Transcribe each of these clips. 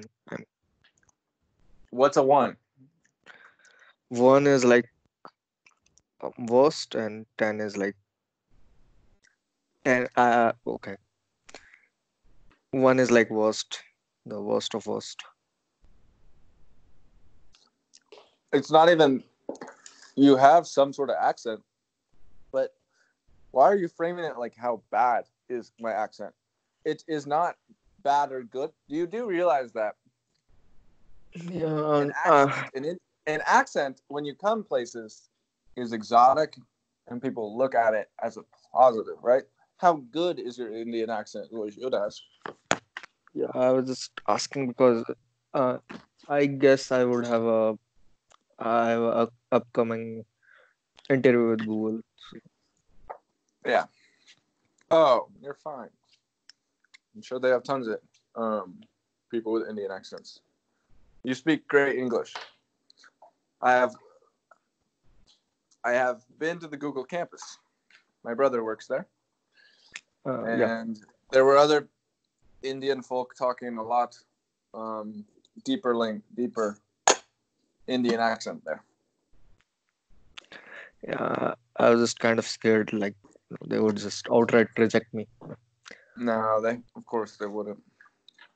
10. And What's a 1? 1 is like worst, and 10 is like 10. Okay. 1 is like worst, the worst of worst. It's not even you have some sort of accent, but why are you framing it like how bad is my accent? It is not bad or good. You do realize that Yeah, an accent, an accent, when you come places, is exotic, and people look at it as a positive, right? How good is your Indian accent? Is what you should ask. yeah. I was just asking because uh, I guess I have a upcoming interview with Google. So, Yeah. Oh, you're fine. I'm sure they have tons of people with Indian accents. You speak great English. I have I have been to the Google campus. My brother works there, yeah. and there were other Indian folk talking a lot deeper Indian accent there. Yeah, I was just kind of scared, like they would just outright reject me. No, of course they wouldn't.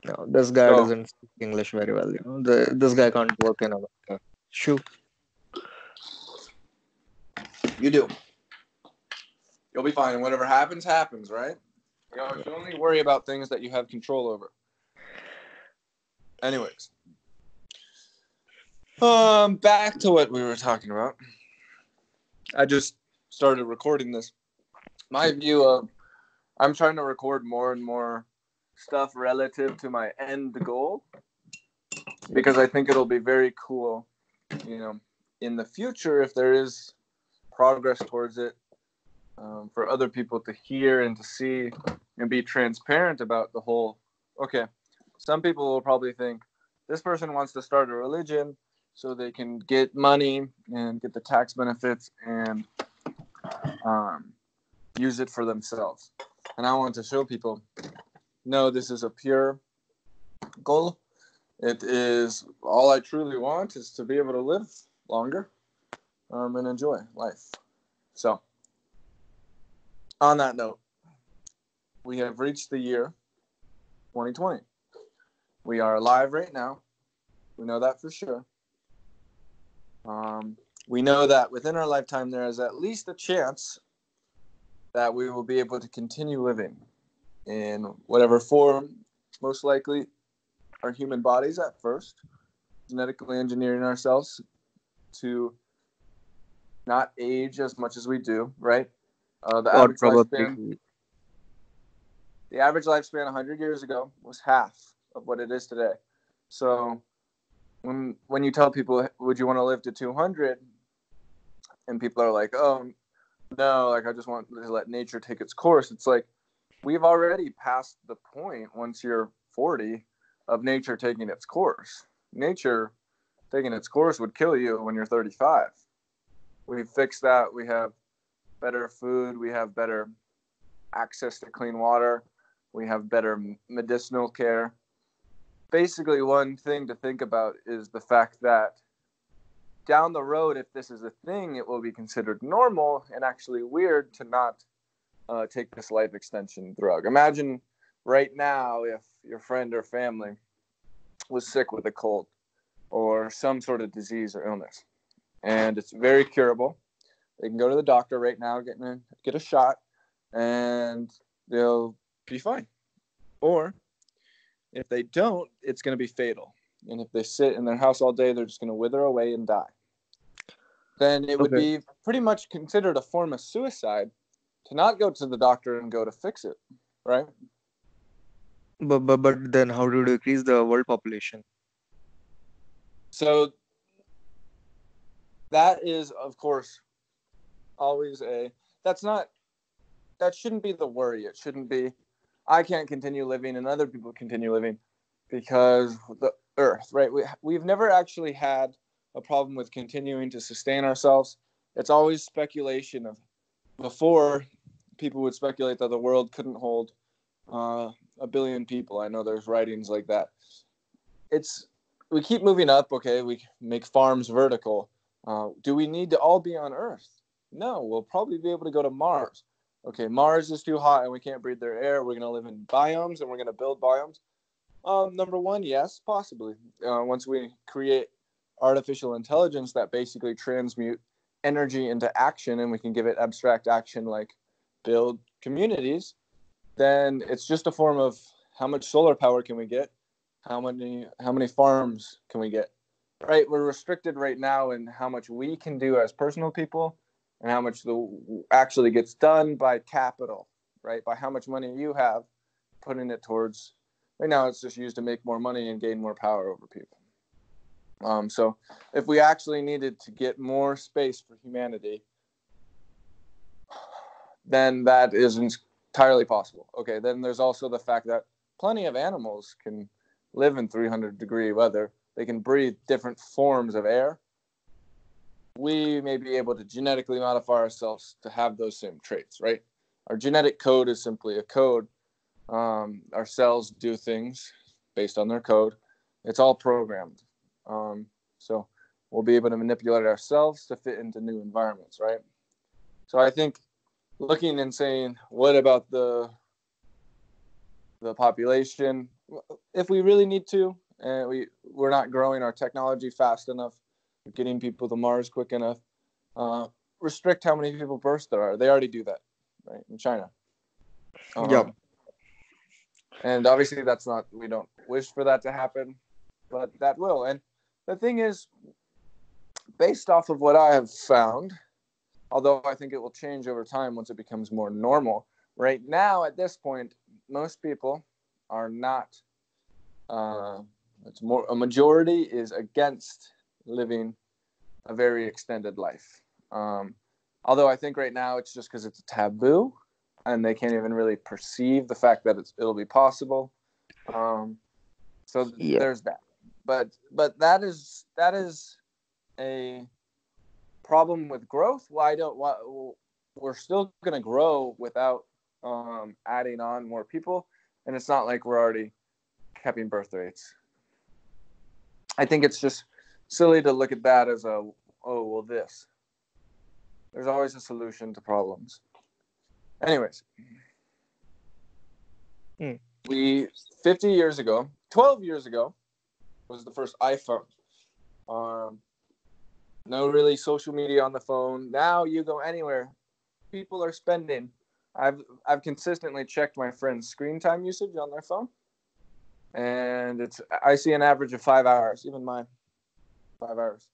No, this guy So doesn't speak English very well. This guy can't work in America. Shoo. you do. You'll be fine. Whatever happens, happens, right? You only worry about things that you have control over. Anyways, back to what we were talking about. I just started recording this. My view of I'm trying to record more and more stuff relative to my end goal because I think it'll be very cool, in the future if there is progress towards it, for other people to hear and to see and be transparent about the whole. Okay, some people will probably think this person wants to start a religion so they can get money and get the tax benefits and use it for themselves. And I want to show people, no, this is a pure goal. It is all I truly want is to be able to live longer and enjoy life. So, on that note, we have reached the year 2020. We are alive right now. We know that for sure. We know that within our lifetime, there is at least a chance that we will be able to continue living in whatever form, most likely our human bodies at first, genetically engineering ourselves to not age as much as we do, right? The Or average lifespan probably, The average lifespan 100 years ago was half of what it is today. So when you tell people, would you want to live to 200? And people are like, oh, no, like I just want to let nature take its course. It's like we've already passed the point once you're 40 of nature taking its course. Nature taking its course would kill you when you're 35. We've fixed that. We have better food. We have better access to clean water. We have better medicinal care. Basically, one thing to think about is the fact that down the road, if this is a thing, it will be considered normal and actually weird to not take this life extension drug. Imagine right now if your friend or family was sick with a cold or some sort of disease or illness, and it's very curable. They can go to the doctor right now, get a shot, and they'll be fine. Or if they don't, it's going to be fatal. And if they sit in their house all day, they're just going to wither away and die. Then it would okay. be pretty much considered a form of suicide to not go to the doctor and go to fix it, right? But then how do you decrease the world population? So that is, of course, always that shouldn't be the worry. It shouldn't be, I can't continue living and other people continue living because the earth, right? We've never actually had a problem with continuing to sustain ourselves. It's always speculation of before people would speculate that the world couldn't hold a billion people. I know there's writings like that. we keep moving up. Okay, we make farms vertical. Do we need to all be on Earth? No, we'll probably be able to go to Mars. Okay, Mars is too hot and we can't breathe their air. We're going to live in biomes and we're going to build biomes. Number one, yes, possibly. Once we create artificial intelligence that basically transmute energy into action, and we can give it abstract action like build communities, then it's just a form of how much solar power can we get, how many farms can we get, right? We're restricted right now in how much we can do as personal people and how much actually gets done by capital, right? By how much money you have, putting it towards. Right now, it's just used to make more money and gain more power over people. So if we actually needed to get more space for humanity, then that is entirely possible. Okay, then there's also the fact that plenty of animals can live in 300-degree weather. They can breathe different forms of air. We may be able to genetically modify ourselves to have those same traits, right? Our genetic code is simply a code. Our cells do things based on their code. It's all programmed. So we'll be able to manipulate ourselves to fit into new environments, right? So I think looking and saying, what about the population? If we really need to, and we're not growing our technology fast enough, getting people to Mars quick enough, restrict how many people births there are. They already do that, right, in China. Yeah. And obviously we don't wish for that to happen, but that will. And the thing is, based off of what I have found, although I think it will change over time once it becomes more normal, right now at this point, most people are not, a majority is against living a very extended life. Although I think right now it's just because it's a taboo and they can't even really perceive the fact that it'll be possible. So Yeah. there's that. But that is a problem with growth. We're still going to grow without adding on more people, and it's not like we're already capping birth rates. I think it's just silly to look at that as this. There's always a solution to problems. Anyways, 12 years ago was the first iPhone. No really social media on the phone. Now you go anywhere, people are spending. I've consistently checked my friends' screen time usage on their phone, and I see an average of 5 hours, even mine, 5 hours,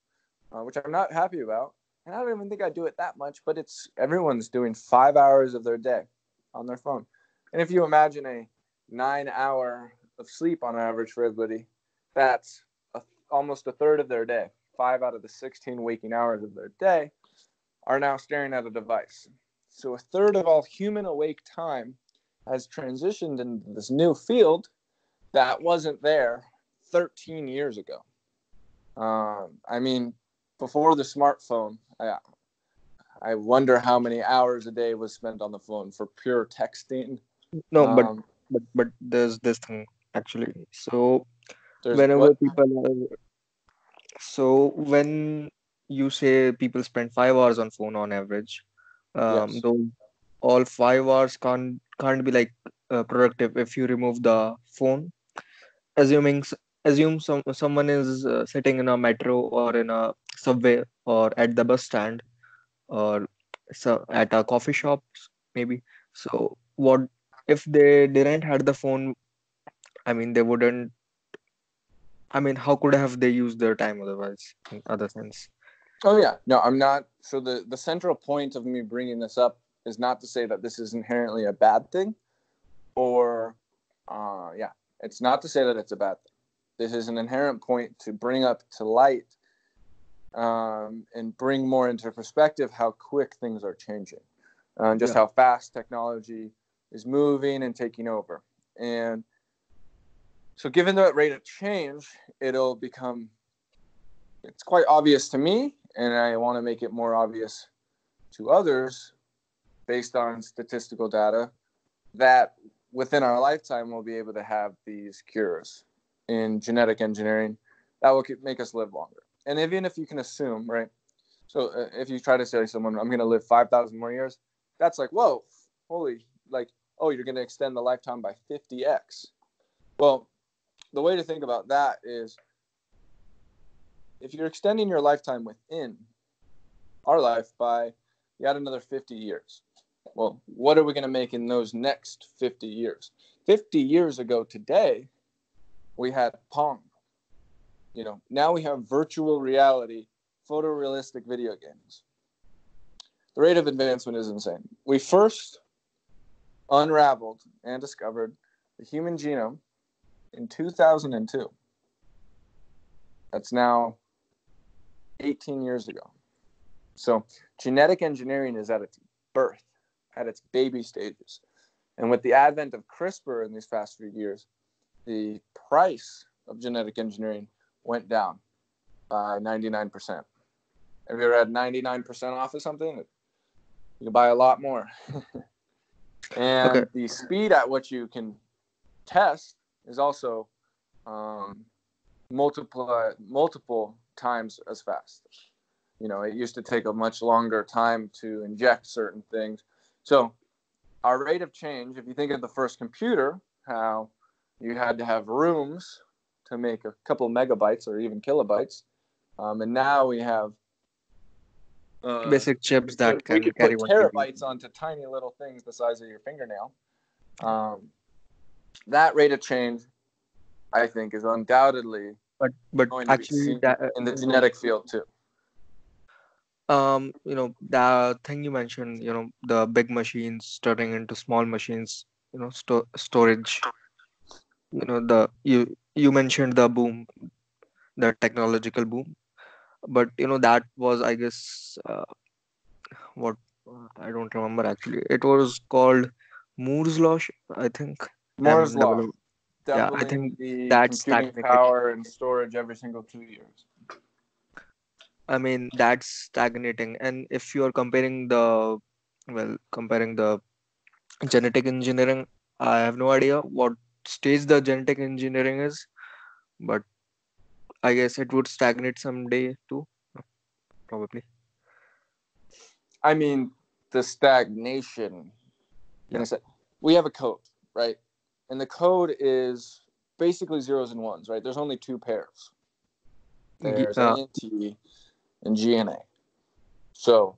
which I'm not happy about. And I don't even think I do it that much, but everyone's doing 5 hours of their day on their phone. And if you imagine a 9 hour of sleep on average for everybody, that's almost a third of their day. 5 out of the 16 waking hours of their day are now staring at a device. So a third of all human awake time has transitioned into this new field that wasn't there 13 years ago. I mean, before the smartphone, I wonder how many hours a day was spent on the phone for pure texting. No, but there's this thing actually. So What? when you say people spend 5 hours on phone on average, Yes. those all 5 hours can't be like productive if you remove the phone. Assuming assume someone is sitting in a metro or in a subway or at the bus stand or at a coffee shop maybe. So what if they didn't had the phone? I mean, they wouldn't. I mean, how could have they used their time otherwise? In other sense. Oh yeah, no, I'm not. So the central point of me bringing this up is not to say that this is inherently a bad thing, or it's not to say that it's a bad thing. This is an inherent point to bring up to light, and bring more into perspective how quick things are changing, just how fast technology is moving and taking over. And so given that rate of change, it's quite obvious to me, and I want to make it more obvious to others based on statistical data, that within our lifetime we'll be able to have these cures. in genetic engineering that will make us live longer. And even if you can assume, right? So if you try to say to someone, I'm going to live 5,000 more years, that's like, whoa, holy, like, oh, you're going to extend the lifetime by 50x. Well, the way to think about that is if you're extending your lifetime within our life by yet another 50 years, well, what are we going to make in those next 50 years? 50 years ago today, we had Pong. Now we have virtual reality, photorealistic video games. The rate of advancement is insane. We first unraveled and discovered the human genome in 2002. That's now 18 years ago. So genetic engineering is at its birth, at its baby stages. And with the advent of CRISPR in these past few years, the price of genetic engineering went down by 99%. Have you ever had 99% off of something? You can buy a lot more. And the speed at which you can test is also multiple times as fast. It used to take a much longer time to inject certain things. So our rate of change, if you think of the first computer, how you had to have rooms to make a couple megabytes or even kilobytes. And now we have basic chips that we can could carry put 1 GB. terabytes onto tiny little things the size of your fingernail. That rate of change, I think, is undoubtedly But going to be actually, seen in the genetic field too. the thing you mentioned, the big machines turning into small machines, storage. You mentioned the boom, the technological boom, but that was, I guess, what I don't remember actually. It was called Moore's law, I think. Moore's law, Yeah, I doubling think the that's computing stagnated. power and storage every single 2 years. I mean, that's stagnating. And if you are comparing the genetic engineering, I have no idea what stage the genetic engineering is, but I guess it would stagnate someday too, probably. I mean, the stagnation. Yeah. We have a code, right? And the code is basically zeros and ones, right? There's only two pairs. There's A and T and G and A. So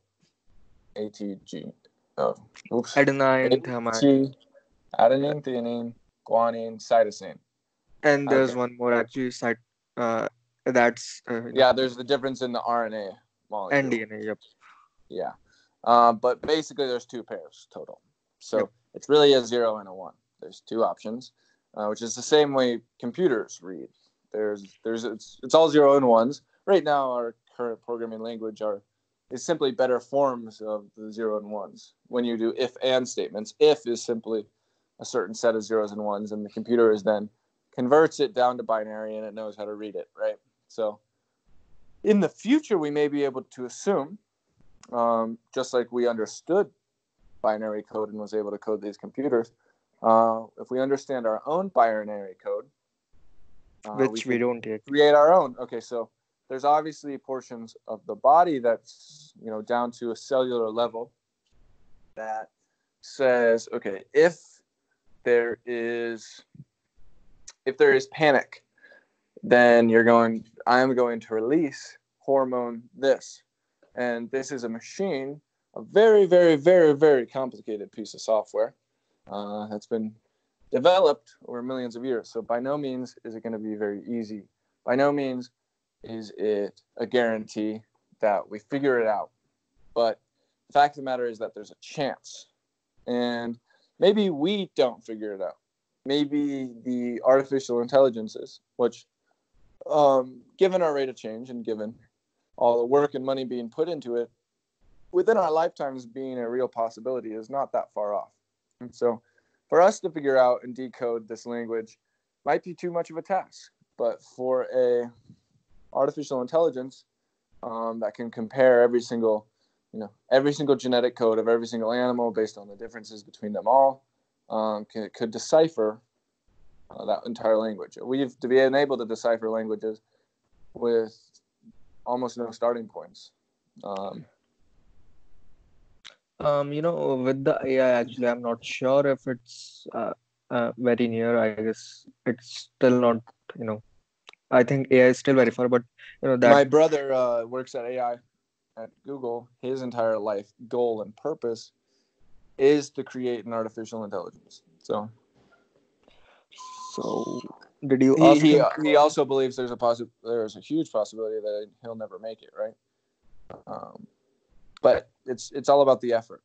ATG. Oh, oops. Adenine, thymine, Adenine, thymine, guanine, cytosine. and there's Okay. one more actually. That's Yeah, there's the difference in the RNA molecule. and DNA. Yep. Yeah. But basically, there's two pairs total. So it's really a 0 and a 1. There's two options, which is the same way computers read. It's all 0 and 1s. Right now, our current programming language is simply better forms of the 0 and 1s. When you do if and statements, if is simply a certain set of zeros and ones, and the computer is then converts it down to binary, and it knows how to read it, right? So in the future, we may be able to assume, just like we understood binary code and was able to code these computers, if we understand our own binary code, Which we don't yet. create our own. Okay, so there's obviously portions of the body that's down to a cellular level that says, okay, if there is panic, then I'm going to release hormone this. And this is a machine, a very, very, very, very complicated piece of software that's been developed over millions of years. So by no means is it going to be very easy. By no means is it a guarantee that we figure it out. But the fact of the matter is that there's a chance. And maybe we don't figure it out. Maybe the artificial intelligences, which, given our rate of change and given all the work and money being put into it, within our lifetimes being a real possibility is not that far off. And so for us to figure out and decode this language might be too much of a task. But for a artificial intelligence that can compare every single genetic code of every single animal based on the differences between them all, could decipher that entire language. We've to be able to decipher languages with almost no starting points. With the AI, actually, I'm not sure if it's very near. I guess it's still not, you know, I think AI is still very far, but that. My brother works at AI at Google. His entire life goal and purpose is to create an artificial intelligence. So, did you he ask he, him? he also believes there's a huge possibility that he'll never make it, right? But it's all about the effort.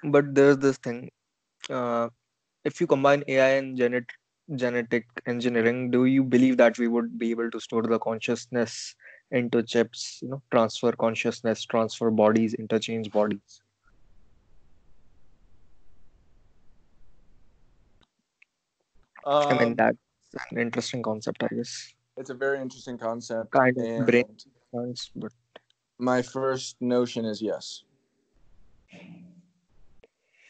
But there's this thing. Uh, if you combine AI and genetic engineering, do you believe that we would be able to store the consciousness into chips? Transfer consciousness, transfer bodies, interchange bodies. I mean, Um, that's an interesting concept, I guess. it's a very interesting concept, Kind of brain and science, but my first notion is yes.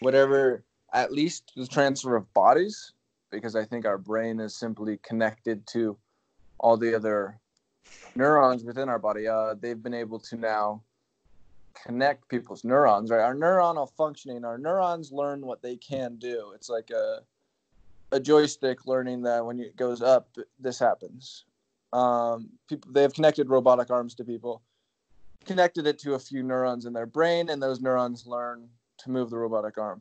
Whatever, at least the transfer of bodies, because I think our brain is simply connected to all the other neurons within our body. They've been able to now connect people's neurons, right? Our neuronal functioning, our neurons learn what they can do. It's like a joystick learning that when it goes up, this happens. People, they have connected robotic arms to people, connected it to a few neurons in their brain, and those neurons learn to move the robotic arm.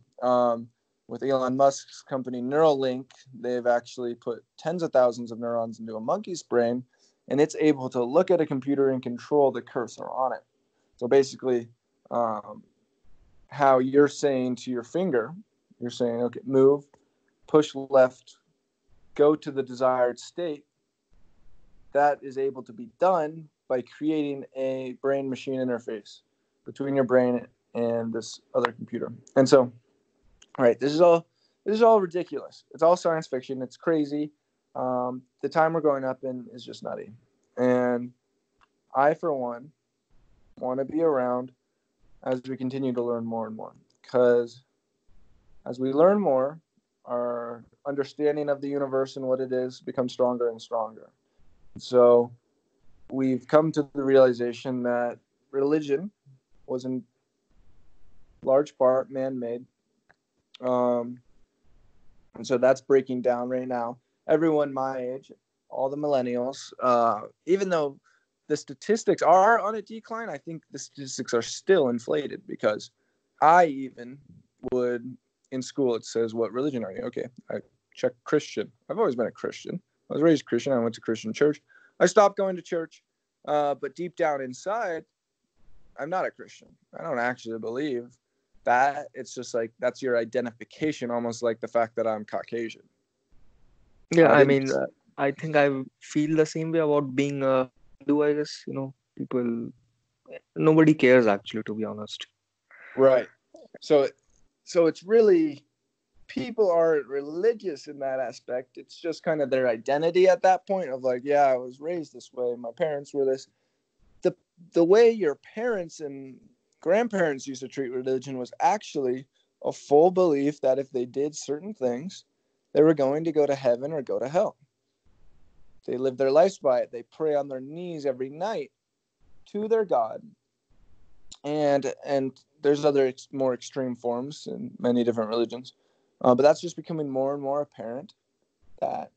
With Elon Musk's company Neuralink, they've actually put tens of thousands of neurons into a monkey's brain, and it's able to look at a computer and control the cursor on it. So basically, how you're saying to your finger, you're saying, okay, move, push left, go to the desired state. That is able to be done by creating a brain-machine interface between your brain and this other computer. And so, all right, this is all ridiculous. It's all science fiction. It's crazy. The time we're growing up in is just nutty. And I, for one, want to be around as we continue to learn more and more. Because as we learn more, our understanding of the universe and what it is becomes stronger and stronger. So we've come to the realization that religion was in large part man-made. And so that's breaking down right now. Everyone my age, all the millennials, even though the statistics are on a decline, I think the statistics are still inflated because I even would, in school, it says, what religion are you? Okay, I check Christian. I've always been a Christian. I was raised Christian. I went to Christian church. I stopped going to church, but deep down inside, I'm not a Christian. I don't actually believe that. It's just like that's your identification, almost like the fact that I'm Caucasian. yeah, I I didn't. mean, I think I feel the same way about being a Hindu, I guess. People, nobody cares actually, to be honest. Right. So it's really people aren't religious in that aspect. It's just kind of their identity at that point of like, yeah, I was raised this way. My parents were this. The way your parents and grandparents used to treat religion was actually a full belief that if they did certain things, they were going to go to heaven or go to hell. They lived their lives by it. They pray on their knees every night to their God. And there's other more extreme forms in many different religions. But that's just becoming more and more apparent that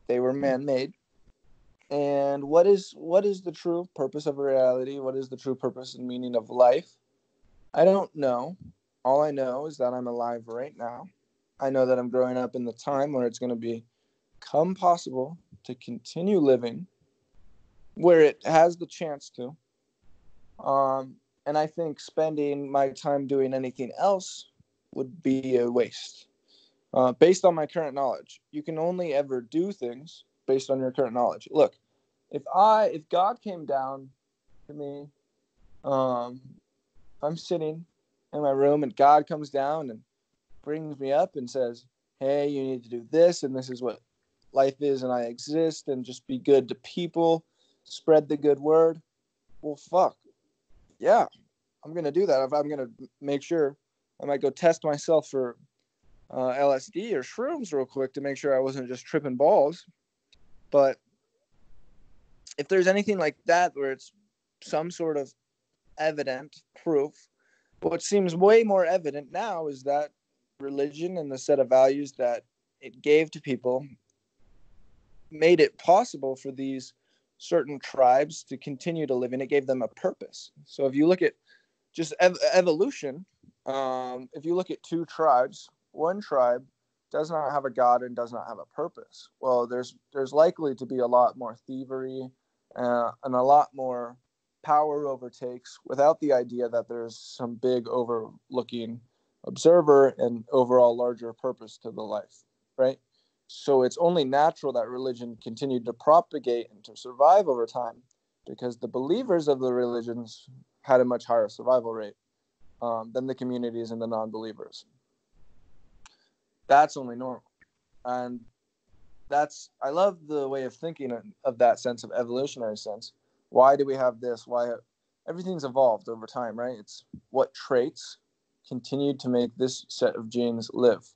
they were man-made. And what is the true purpose of reality? What is the true purpose and meaning of life? I don't know. All I know is that I'm alive right now. I know that I'm growing up in the time where it's going to become possible to continue living where it has the chance to. And I think spending my time doing anything else would be a waste. Based on my current knowledge, you can only ever do things based on your current knowledge. Look, if God came down to me, if I'm sitting in my room and God comes down and brings me up and says, "Hey, you need to do this, and this is what life is, and I exist, and just be good to people, spread the good word." Well, fuck, yeah, I'm gonna do that. If I'm gonna make sure, I might go test myself for LSD or shrooms real quick to make sure I wasn't just tripping balls. But if there's anything like that where it's some sort of evident proof, what seems way more evident now is that religion and the set of values that it gave to people made it possible for these certain tribes to continue to live, and it gave them a purpose. So if you look at just evolution, if you look at two tribes, one tribe does not have a god and does not have a purpose. Well, there's likely to be a lot more thievery and a lot more power overtakes without the idea that there's some big overlooking observer and overall larger purpose to the life, right? So it's only natural that religion continued to propagate and to survive over time because the believers of the religions had a much higher survival rate than the communities and the non-believers. That's only normal. And I love the way of thinking of that sense of evolutionary sense. Why do we have this? Why everything's evolved over time, right? It's what traits continued to make this set of genes live.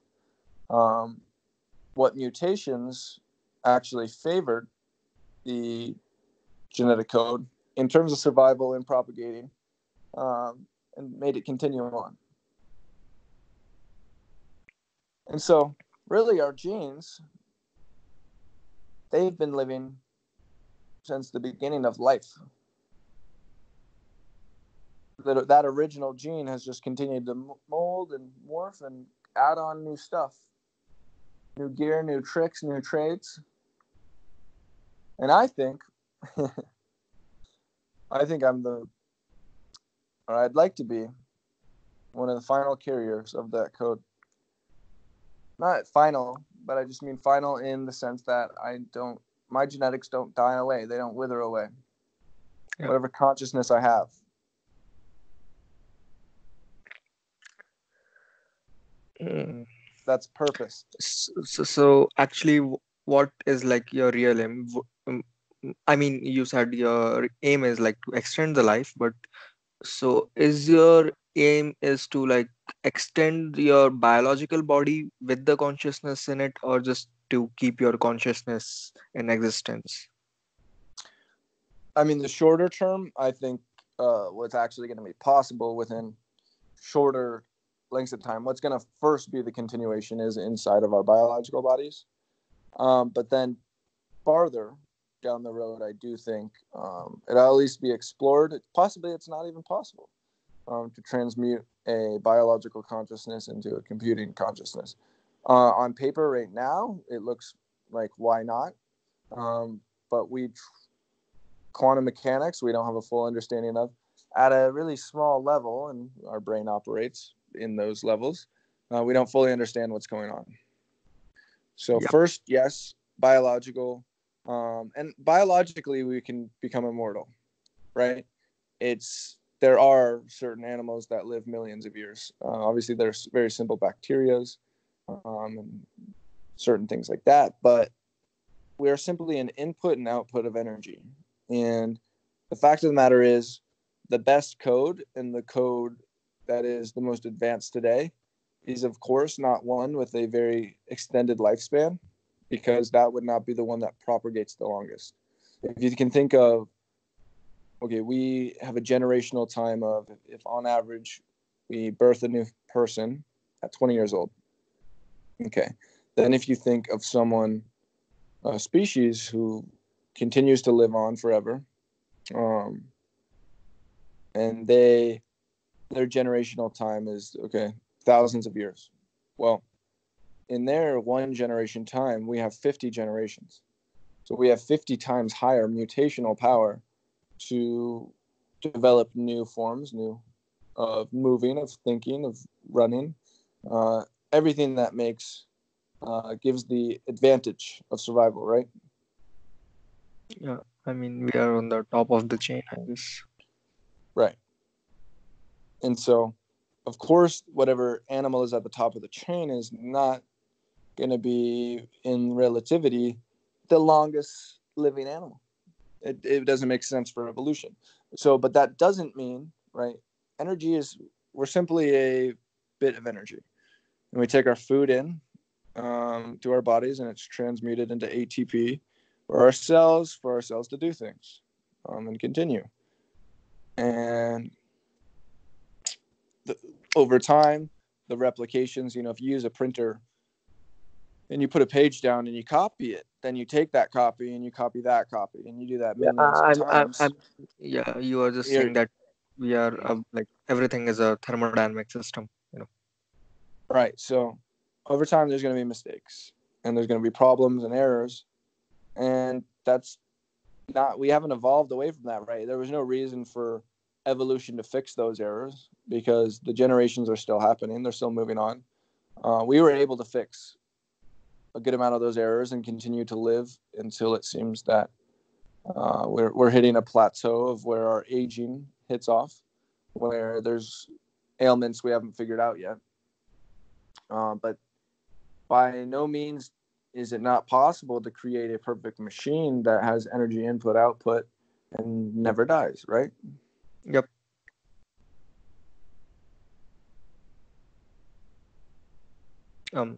What mutations actually favored the genetic code in terms of survival and propagating, and made it continue on. And so, really, our genes, they've been living since the beginning of life. That original gene has just continued to mold and morph and add on new stuff. New gear, new tricks, new trades. And I think I'd like to be one of the final carriers of that code. Not final, but I just mean final in the sense that my genetics don't die away. They don't wither away. Yeah. Whatever consciousness I have. That's purpose. So actually, what is like your real aim? I mean, you said your aim is like to extend the life, but so is your aim is to like extend your biological body with the consciousness in it, or just to keep your consciousness in existence? I mean, the shorter term, I think what's actually going to be possible within shorter lengths of time, what's going to first be the continuation is inside of our biological bodies. But then farther down the road, I do think it'll at least be explored. Possibly it's not even possible to transmute a biological consciousness into a computing consciousness. On paper right now, it looks like why not? But quantum mechanics, we don't have a full understanding of at a really small level, and our brain operates in those levels. We don't fully understand what's going on. So first, yes, biological. And biologically, we can become immortal, right? There are certain animals that live millions of years. Obviously, there's very simple bacterias and certain things like that. But we are simply an input and output of energy. And the fact of the matter is, the best code and the code that is the most advanced today is, of course, not one with a very extended lifespan, because that would not be the one that propagates the longest. If you can think of, okay, we have a generational time of, if on average we birth a new person at 20 years old. Okay. Then if you think of someone, a species who continues to live on forever, and their generational time is, okay, thousands of years. Well, in their one generation time, we have 50 generations. So we have 50 times higher mutational power to develop new forms, of moving, of thinking, of running, everything that gives the advantage of survival, right? Yeah, I mean, we are on the top of the chain, I guess. Right. And so, of course, whatever animal is at the top of the chain is not going to be, in relativity, the longest living animal. It doesn't make sense for evolution. So, but that doesn't mean, right? We're simply a bit of energy. And we take our food in to our bodies, and it's transmuted into ATP for our cells to do things and continue. And over time, the replications, if you use a printer and you put a page down and you copy it, then you take that copy and you copy that copy, and you do that Yeah, millions of times. yeah. You are just You're saying that we are like everything is a thermodynamic system. right. So over time, there's going to be mistakes, and there's going to be problems and errors, and that's not. We haven't evolved away from that, right? There was no reason for evolution to fix those errors because the generations are still happening. They're still moving on. We were able to fix a good amount of those errors and continue to live until it seems that we're hitting a plateau of where our aging hits off, where there's ailments we haven't figured out yet. But by no means is it not possible to create a perfect machine that has energy input output and never dies, right? Yep.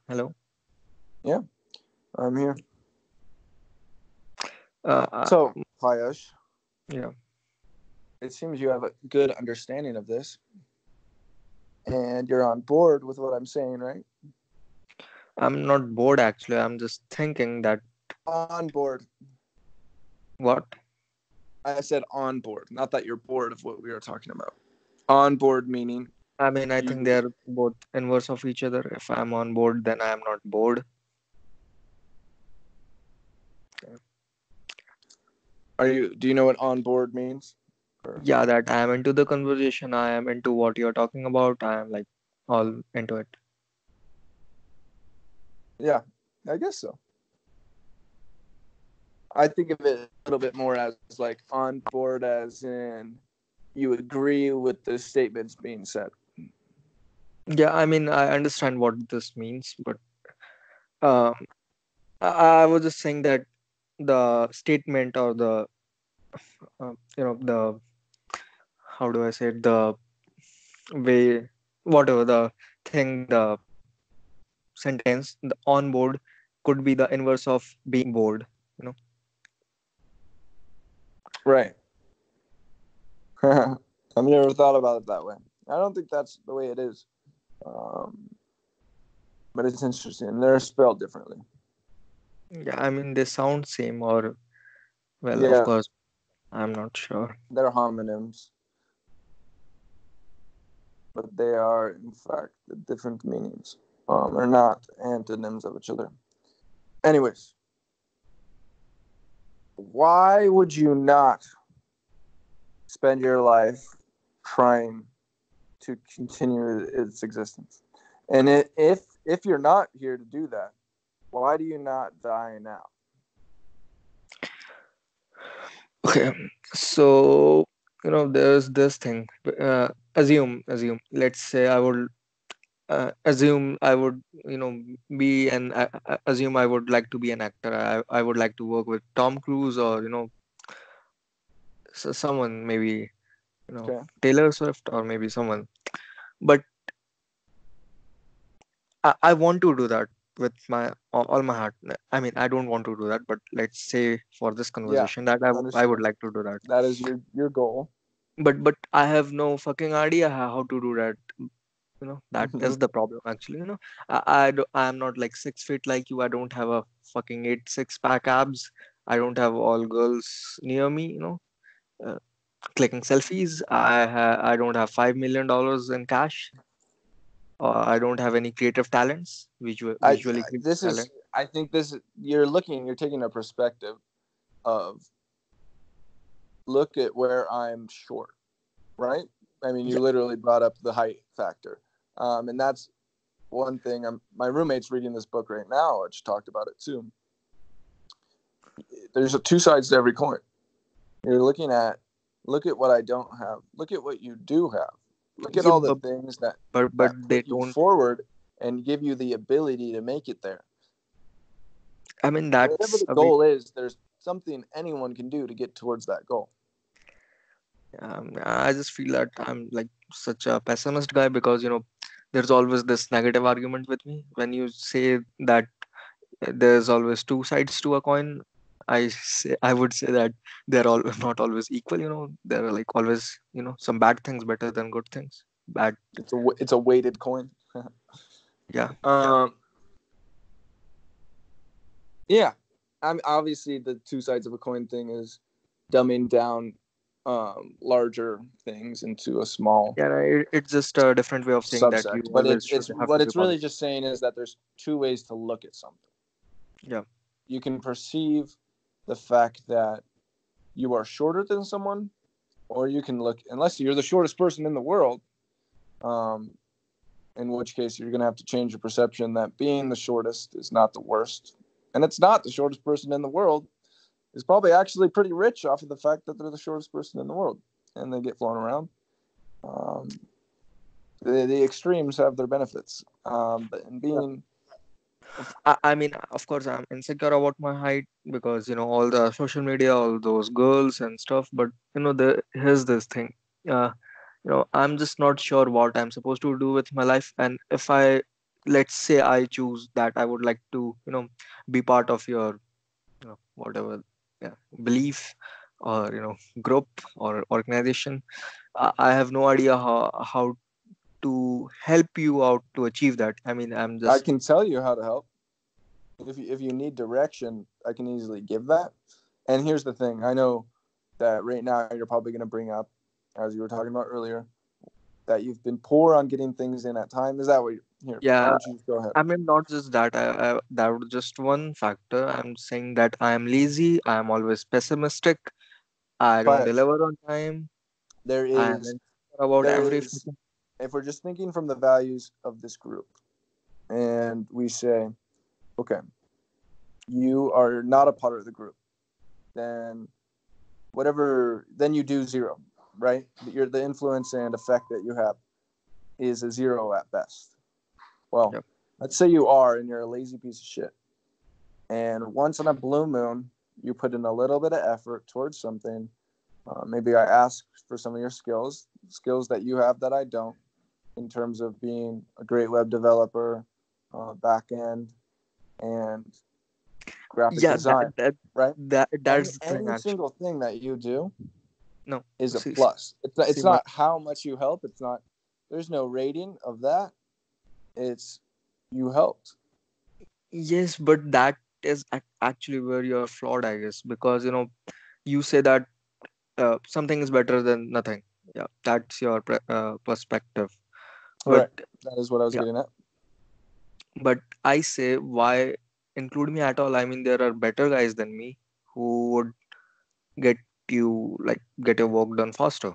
Hello. Yeah, I'm here. Uh, So, Payash, yeah. it seems you have a good understanding of this and you're on board with what I'm saying, right? I'm not bored actually. I'm just thinking that On board. what? I said on board, not that you're bored of what we are talking about. On board meaning I mean, I think they you are both inverse of each other. If I'm on board, then I am not bored. do you know what on board means? Or, Yeah, that I am into the conversation. I am into what you're talking about. I am like all into it. yeah, I guess so. I think of it a little bit more as like on board as in you agree with the statements being said. Yeah, I mean, I understand what this means, but um, I was just saying that the statement or the the how do I say it, the way, whatever the thing, the sentence, the on board could be the inverse of being bored. You know. Right. I've never thought about it that way. I don't think that's the way it is. Um, but it's interesting. They're spelled differently. Yeah, I mean they sound same or well, of Yeah, course, I'm not sure. they're homonyms, but they are, in fact, different meanings. They're not antonyms of each other. Anyways, why would you not spend your life trying to continue its existence? And if you're not here to do that, why do you not die now? Okay, so there's this thing. Assume. Let's say I would assume I would be an assume I would like to be an actor. I would like to work with Tom Cruise or someone, maybe Okay. Taylor Swift or maybe someone. But I want to do that with my all my heart. I mean, I don't want to do that, but let's say for this Yeah. conversation that I would Understood. like to do that. That is your goal. But I have no fucking idea how to do that. That is the problem actually. I am not like 6 feet like you. I don't have a fucking 8 6 pack abs. I don't have all girls near me, uh, clicking selfies. I don't have $5 million in cash. I don't have any creative talents, visually creative This is talent. I think this you're taking a perspective of look at where I'm short, right? I mean, you Yeah. literally brought up the height factor, and that's one thing. My roommate's reading this book right now, which talked about it too. There's two sides to every coin. You're look at what I don't have. Look at what you do have. Look at Yeah, all the things but that they put you don't. forward and give you the ability to make it there. I mean, Whatever that's the a bit. goal is, there's something anyone can do to get towards that goal. I just feel that I'm like such a pessimist guy because there's always this negative argument with me when you say that there's always two sides to a coin. I would say that they're all not always equal. There are like always some bad things better than good things. Bad. It's a weighted coin. Yeah. um, yeah, obviously the two sides of a coin thing is dumbing down larger things into a small Yeah. It's just a different way of saying that you subsect. But always should it's have to what be it's really positive. just saying is that there's two ways to look at something. Yeah. You can perceive the fact that you are shorter than someone, or you can look, unless you're the shortest person in the world, um, in which case you're going to have to change your perception that being the shortest is not the worst. And it's not the shortest person in the world is probably actually pretty rich off of the fact that they're the shortest person in the world and they get flown around. Um, the extremes have their benefits. And Yeah. being I mean, of course, I'm insecure about my height because all the social media, all those girls and stuff. But here's this thing. Uh, I'm just not sure what I'm supposed to do with my life. And if let's say I choose that I would like to, be part of your, whatever, yeah, belief or group or organization. I have no idea how to help you out to achieve that. I mean, I'm I just can tell you how to help. If you need direction, I can easily give that. And here's the thing: I know that right now you're probably going to bring up, as you were talking about earlier, that you've been poor on getting things in at time. Is that what you're here? Why yeah. don't you go ahead? I mean, not just that. That was just one factor. I'm saying that I am lazy. I am always pessimistic. I don't But deliver on time. there I am is insecure about there every. is if we're just thinking from the values of this group, and we say, okay, you are not a part of the group, then then you do zero, right? The influence and effect that you have is a zero at best. Well, Yep. let's say you are and you're a lazy piece of shit. And once on a blue moon, you put in a little bit of effort towards something. Maybe I ask for some of your skills that you have that I don't, in terms of being a great web developer, back end, and graphic Yeah, that design, that right? Any that's the thing any actually. single thing that you do No, is a see, plus. see It's my not how much you help. It's not. There's no rating of that. It's you helped. yes, but that is actually where you're flawed, I guess, because you say that something is better than nothing. Yeah, that's your perspective. But Correct. That is what I was yeah, getting at. but I say why include me at all? I mean, there are better guys than me who would get get your work done faster.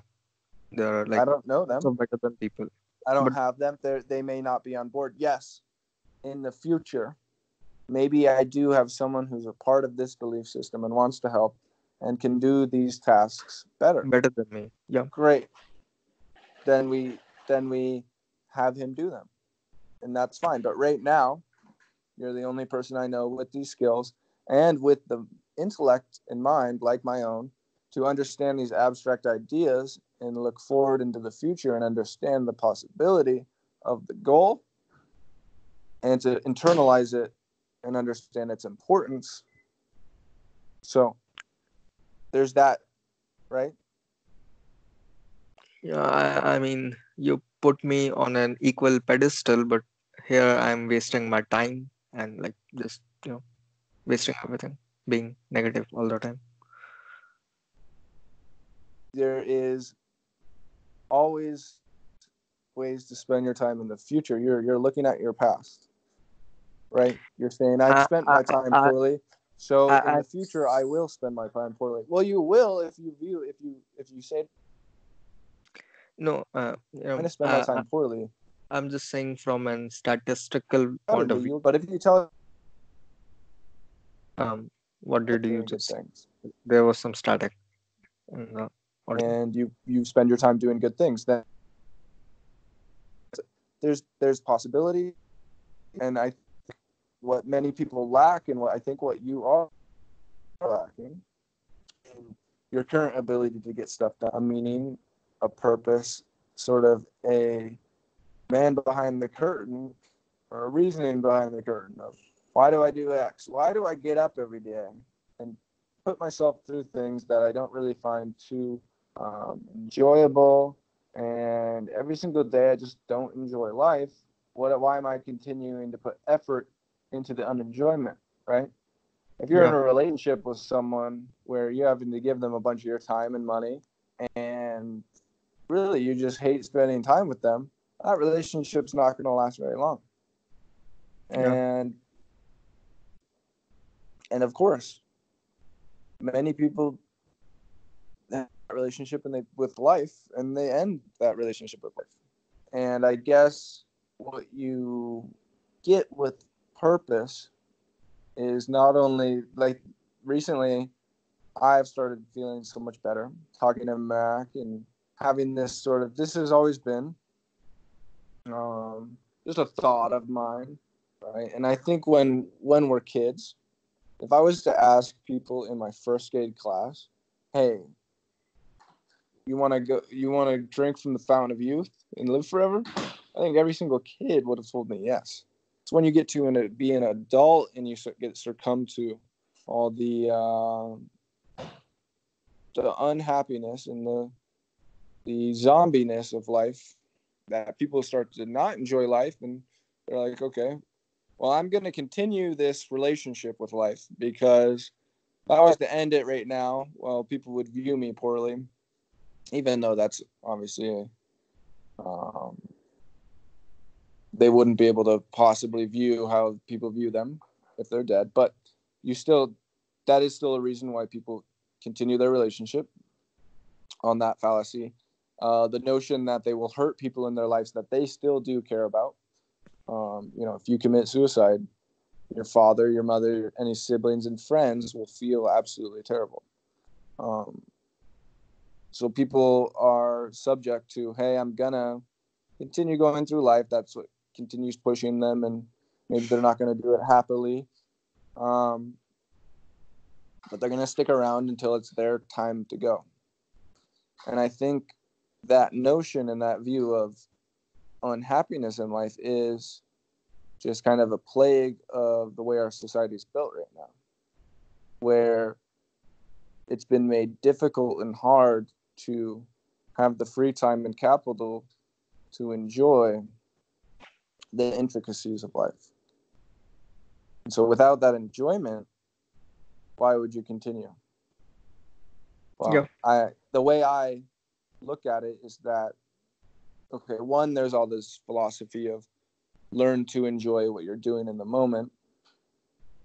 There are I like don't know lots them. of better than people. I don't But have them. They may not be on board. Yes, in the future, maybe I do have someone who's a part of this belief system and wants to help and can do these tasks better. better than me. Yeah. Great. Then we have him do them, and that's fine. But right now, you're the only person I know with these skills and with the intellect in mind, like my own, to understand these abstract ideas and look forward into the future and understand the possibility of the goal and to internalize it and understand its importance. So there's that, right? Yeah, I mean, you put me on an equal pedestal, but here I'm wasting my time and like just, wasting everything, being negative all the time. There is always ways to spend your time in the future. You're looking at your past, right? You're saying I've I, spent I, my time I, poorly, so in I the future I will spend my time poorly. Well, you will if you say no, I'm going to spend my time poorly. I'm just saying from an statistical point of Undoubtedly, view. you. But if you tell What did you doing good just say? things There was some static in the audio. and you spend your time doing good things, then there's possibility. And I what many people lack, and what you are lacking, in your current ability to get stuff done, a meaning, a purpose, sort of a man behind the curtain, or a reasoning behind the curtain of why do I do X? Why do I get up every day and put myself through things that I don't really find too enjoyable? And every single day, I just don't enjoy life. Why am I continuing to put effort into the unenjoyment, right? If you're in Yeah. a relationship with someone where you're having to give them a bunch of your time and money, and really you just hate spending time with them, that relationship's not going to last very long. Yeah. And of course, many people have that relationship with life, and they end that relationship with life. And I guess what you get with purpose is not only like recently I've started feeling so much better talking to Mac and having this sort of, this has always been just a thought of mine, right? And I think when we're kids, if I was to ask people in my first grade class, hey, you want to drink from the fountain of youth and live forever? I think every single kid would have told me yes. It's when you get to be an adult and you get succumb to all the unhappiness and the zombiness of life that people start to not enjoy life, and they're like, okay, well, I'm going to continue this relationship with life because if I was to end it right now, well, people would view me poorly, even though that's obviously um, they wouldn't be able to possibly view how people view them if they're dead. But that is still a reason why people continue their relationship on that fallacy. The notion that they will hurt people in their lives that they still do care about. If you commit suicide, your father, your mother, any siblings and friends will feel absolutely terrible. Um, so people are subject to, hey, I'm gonna continue going through life. That's what continues pushing them, and maybe they're not going to do it happily, but they're going to stick around until it's their time to go. And I think that notion and that view of unhappiness in life is just kind of a plague of the way our society is built right now, where it's been made difficult and hard to have the free time and capital to enjoy the intricacies of life. And so without that enjoyment, why would you continue? Yeah. Well, the way I look at it is that, okay, one, there's all this philosophy of learn to enjoy what you're doing in the moment.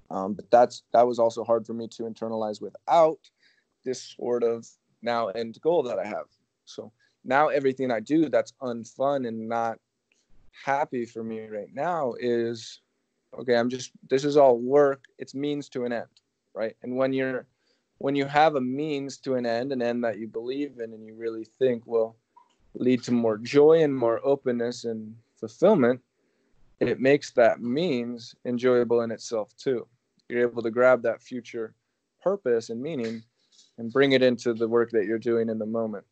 But that was also hard for me to internalize without this sort of now end goal that I have. So now everything I do that's unfun and not happy for me right now is, okay, this is all work. It's means to an end, right? And when you have a means to an end that you believe in and you really think will lead to more joy and more openness and fulfillment, it makes that means enjoyable in itself too. You're able to grab that future purpose and meaning and bring it into the work that you're doing in the moment.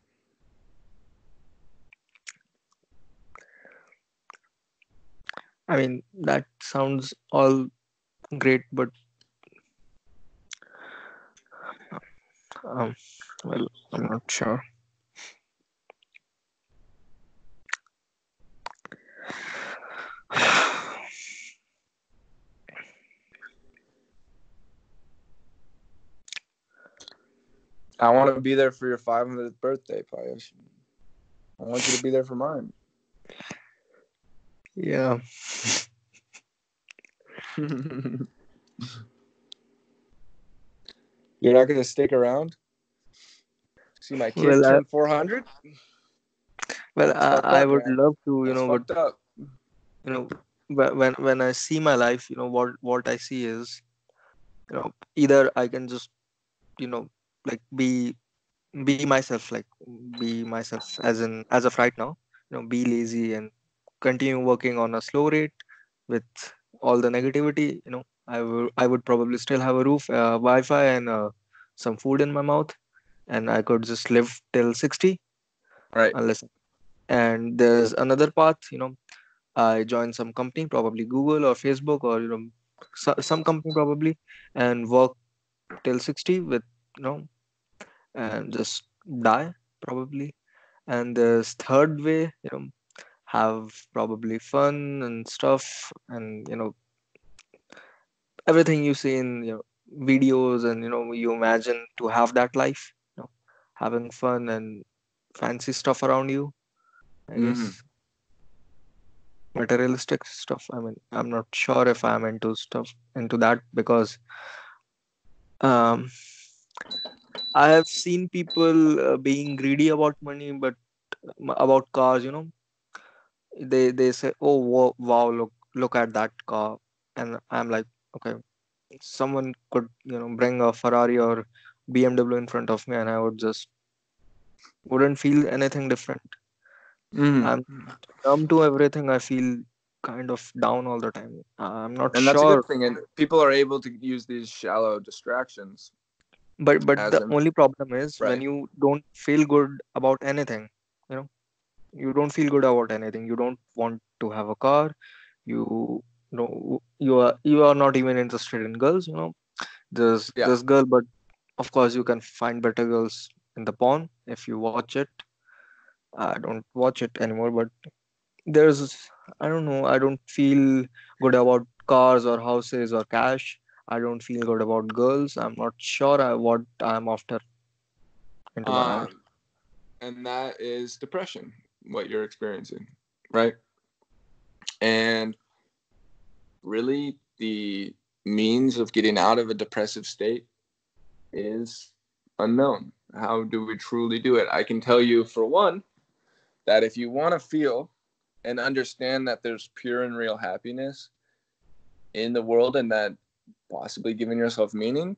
I mean, that sounds all great, but um, well, I'm not sure. I want to be there for your 500th birthday, Payash. I want you to be there for mine. Yeah. You're not going to stick around? See my kid Well, I, turn 400? well, It's fucked I up, would man. love to, That's but fucked up. you know, when I see my life, what I see is, either I can just, like be myself, like be myself as of right now, be lazy and continue working on a slow rate with all the negativity. I would probably still have a roof, Wi-Fi, and some food in my mouth, and I could just live till 60, Right. unless. And there's another path, I join some company, probably Google or Facebook or some company probably, and work till 60 with you know and just die probably. And this third way, have probably fun and stuff, and everything you see in videos, and you imagine to have that life, having fun and fancy stuff around you, I Mm-hmm. guess. Materialistic stuff, I mean, I'm not sure if I'm into that, because um I have seen people being greedy about money, but about cars, they say, oh wow, look at that car, and I'm like, okay, someone could bring a Ferrari or BMW in front of me, and I wouldn't feel anything different. I'm Mm-hmm. numb to everything. I feel kind of down all the time. I'm not And that's a sure, good thing. And people are able to use these shallow distractions but as the an only problem is when right. you don't feel good about anything. You know, you don't feel good about anything. You don't want to have a car. You are not even interested in girls. There's Yeah. this girl, but of course you can find better girls in the porn if you watch it. I don't watch it anymore, but there's, I don't know, I don't feel good about cars or houses or cash. I don't feel good about girls. I'm not sure what I'm after into my life. Um, and that is depression, what you're experiencing, right? And really, the means of getting out of a depressive state is unknown. How do we truly do it? I can tell you, for one, that if you want to feel and understand that there's pure and real happiness in the world and that possibly giving yourself meaning,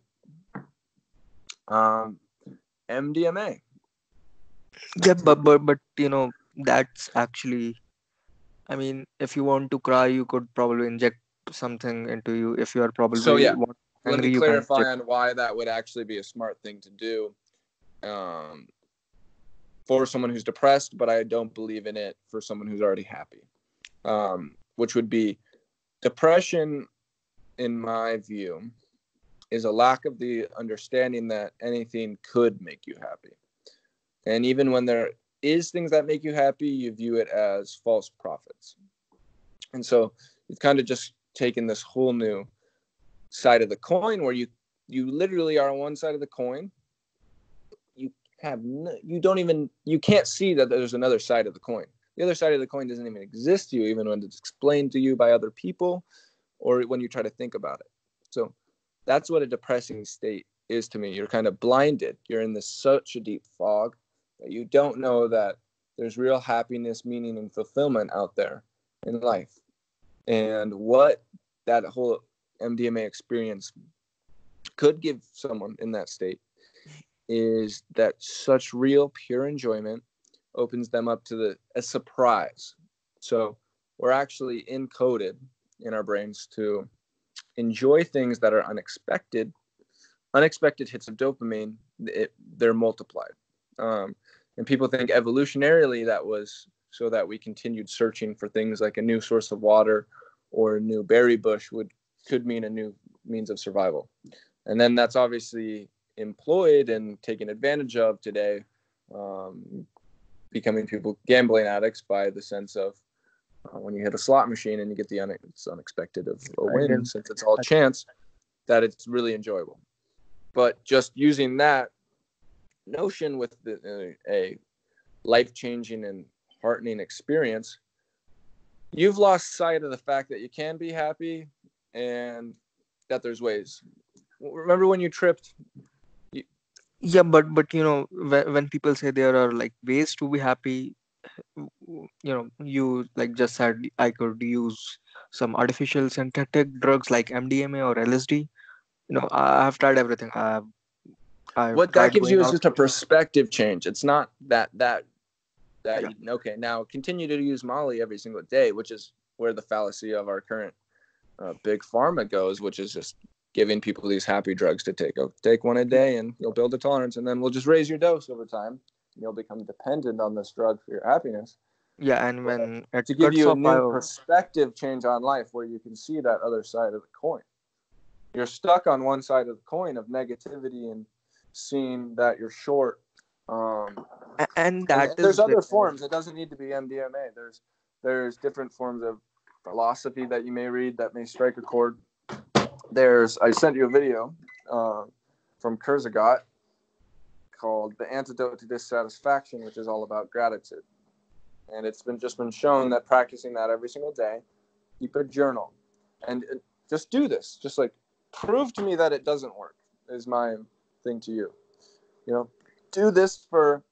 um, MDMA. Yeah, but that's actually, I mean, if you want to cry, you could probably inject something into you. If you are So, probably yeah, let me angry, you can clarify inject. on why that would actually be a smart thing to do um, for someone who's depressed, but I don't believe in it for someone who's already happy, which would be depression, in my view, is a lack of the understanding that anything could make you happy. And even when there is things that make you happy, you view it as false prophets. And so you've kind of just taken this whole new side of the coin where you literally are on one side of the coin. You can't see that there's another side of the coin. The other side of the coin doesn't even exist to you, even when it's explained to you by other people or when you try to think about it. So that's what a depressing state is to me. You're kind of blinded. You're in such a deep fog that you don't know that there's real happiness, meaning, and fulfillment out there in life. And what that whole MDMA experience could give someone in that state is that such real pure enjoyment opens them up to a surprise. So we're actually encoded in our brains to enjoy things that are unexpected. Unexpected hits of dopamine, they're multiplied. And people think evolutionarily that was so that we continued searching for things like a new source of water or a new berry bush could mean a new means of survival. And then that's obviously employed and taken advantage of today, becoming people gambling addicts by the sense of when you hit a slot machine and you get it's unexpected of a I win, didn't. since it's all I, chance, that it's really enjoyable. But just using that notion with a life-changing and heartening experience, you've lost sight of the fact that you can be happy and that there's ways. Remember when you tripped? yeah, but when people say there are like ways to be happy, you like just said I could use some artificial synthetic drugs like MDMA or LSD. I've tried everything. I've What that tried gives going you is out. just a perspective change. It's not that Yeah, you, okay, now continue to use Molly every single day, which is where the fallacy of our current big pharma goes, which is just giving people these happy drugs to take. Oh, take one a day and you'll build a tolerance, and then we'll just raise your dose over time. And you'll become dependent on this drug for your happiness. Yeah, and when it to give cuts you a off, new perspective change on life where you can see that other side of the coin. You're stuck on one side of the coin of negativity and seeing that you're short. and And that there's is like, other forms. It doesn't need to be MDMA. There's different forms of philosophy that you may read that may strike a chord. I sent you a video from Kierkegaard called "The Antidote to Dissatisfaction," which is all about gratitude. And it's been shown that practicing that every single day, keep a journal, and just do this. Just like prove to me that it doesn't work is my thing to you. You know, do this for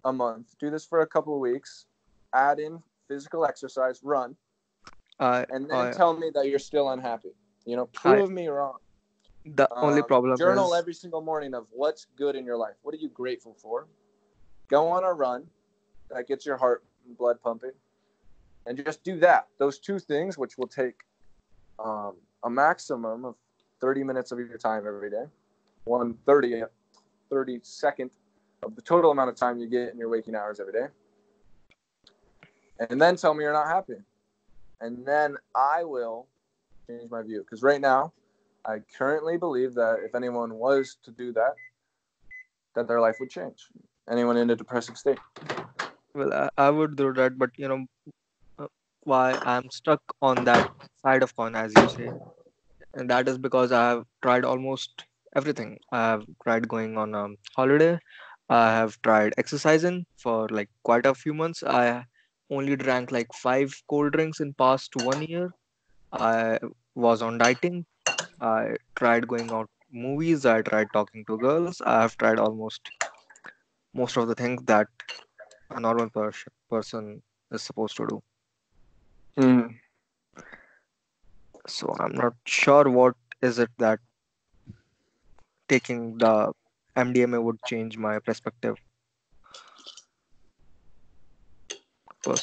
a month. Do this for a couple of weeks. Add in physical exercise, run, I, and then I, tell me that you're still unhappy. You know, I, prove me wrong. the only problem Journal is, every single morning of what's good in your life. What are you grateful for? Go on a run. That gets your heart and blood pumping. And just do that. Those two things, which will take a maximum of 30 minutes of your time every day. 1/30 of the total amount of time you get in your waking hours every day. And then tell me you're not happy. And then I will change my view. Because right now, I currently believe that if anyone was to do that, that their life would change. Anyone in a depressive state. well, I would do that, but uh, why I'm stuck on that side of coin, as you say, and that is because I have tried almost everything. I have tried going on a holiday. I have tried exercising for like quite a few months. I only drank like 5 cold drinks in past 1 year. I was on dieting. I tried going out movies. I tried talking to girls. I have tried almost most of the things that a normal person is supposed to do. Mm. So I'm not sure what is it that taking the MDMA would change my perspective. I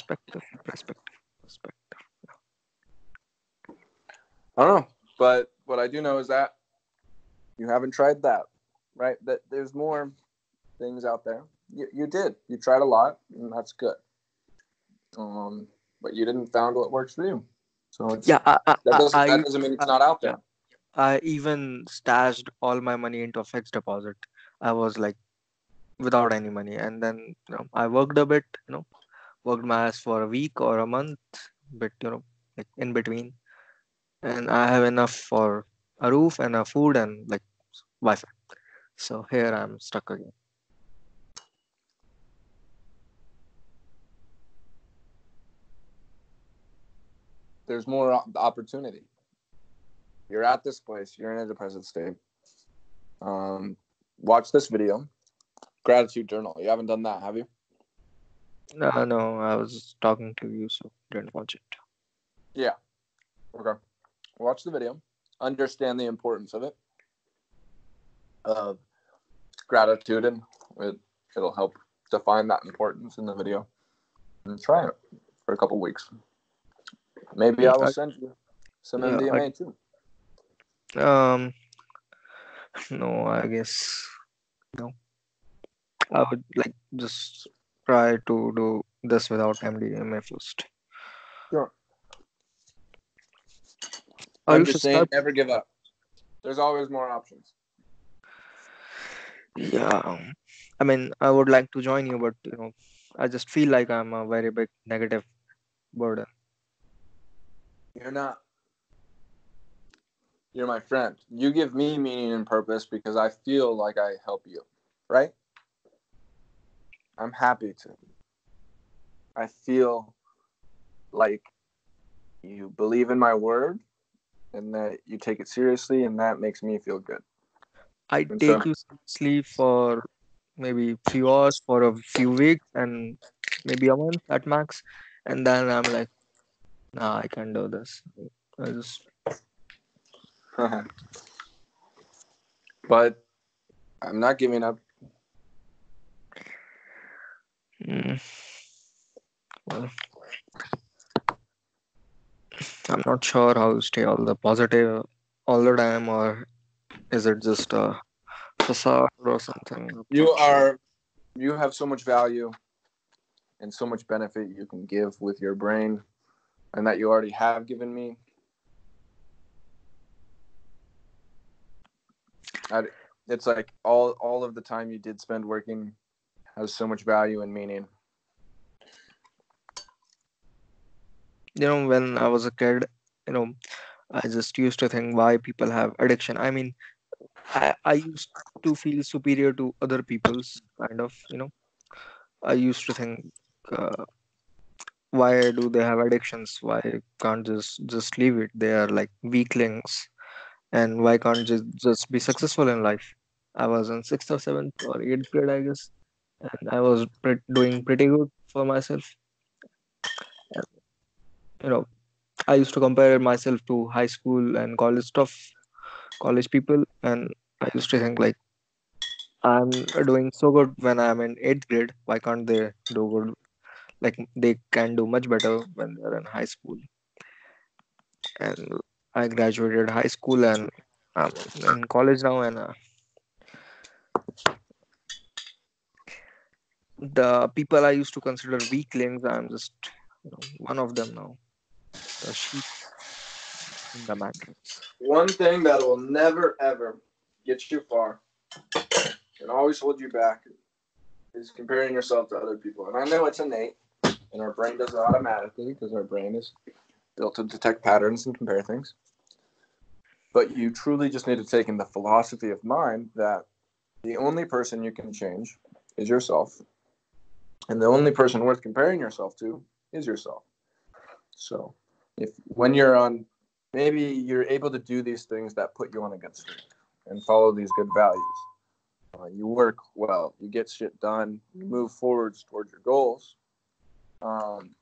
don't know. But what I do know is that you haven't tried that, right? That there's more things out there. You did. You tried a lot, and that's good. But you didn't found what works for you. So Yeah, that doesn't mean it's not out yeah, there. I even stashed all my money into a fixed deposit. I was like without any money, and then I worked a bit, worked my ass for a week or a month, but like in between, and I have enough for a roof and a food and like Wi-Fi. So here I'm stuck again. There's more opportunity. You're at this place. You're in a depressive state. Watch this video. Gratitude journal. You haven't done that, have you? No, I was talking to you, so didn't watch it. Yeah. Okay. Watch the video. Understand the importance of it. Of gratitude, and it'll help define that importance in the video. And try it for a couple weeks. Maybe Mm, I will send you some yeah, MDMA too. um, no, I guess no. I would like just try to do this without MDMA first. Sure. Or I'm you just should saying, start. never give up. There's always more options. Yeah, I mean, I would like to join you, but I just feel like I'm a very big negative burden. You're not. You're my friend. You give me meaning and purpose because I feel like I help you, right? I'm happy to. I feel like you believe in my word and that you take it seriously, and that makes me feel good. I And so, take you seriously for maybe few hours, for a few weeks, and maybe a month at max, and then I'm like, nah, I can't do this. I just but I'm not giving up. mm, well, I'm not sure how to stay all the positive all the time, or is it just a facade or something? I'm You not sure. are. You have so much value. and so much benefit you can give with your brain, and that you already have given me. It's like all of the time you did spend working has so much value and meaning. When I was a kid, you know, I just used to think why people have addiction. I mean, I used to feel superior to other people's kind of. I used to think, uh, why do they have addictions? Why can't just leave it? They are like weaklings, and why can't just be successful in life? I was in sixth or seventh or eighth grade, I guess, and I was doing pretty good for myself. And, you know, I used to compare myself to high school and college stuff, college people, and I used to think like I'm doing so good when I'm in eighth grade. Why can't they do good? Like they can do much better when they're in high school. And I graduated high school and I'm in college now, and the people I used to consider weaklings, I'm just one of them now, the sheep in the matrix. One thing that will never ever get you far and always hold you back is comparing yourself to other people. And I know it's innate, and our brain does it automatically because our brain is built to detect patterns and compare things. But you truly just need to take in the philosophy of mind that the only person you can change is yourself, and the only person worth comparing yourself to is yourself. So, if when you're on, maybe you're able to do these things that put you on a good streak and follow these good values. You work well, you get shit done, you move forwards towards your goals, um,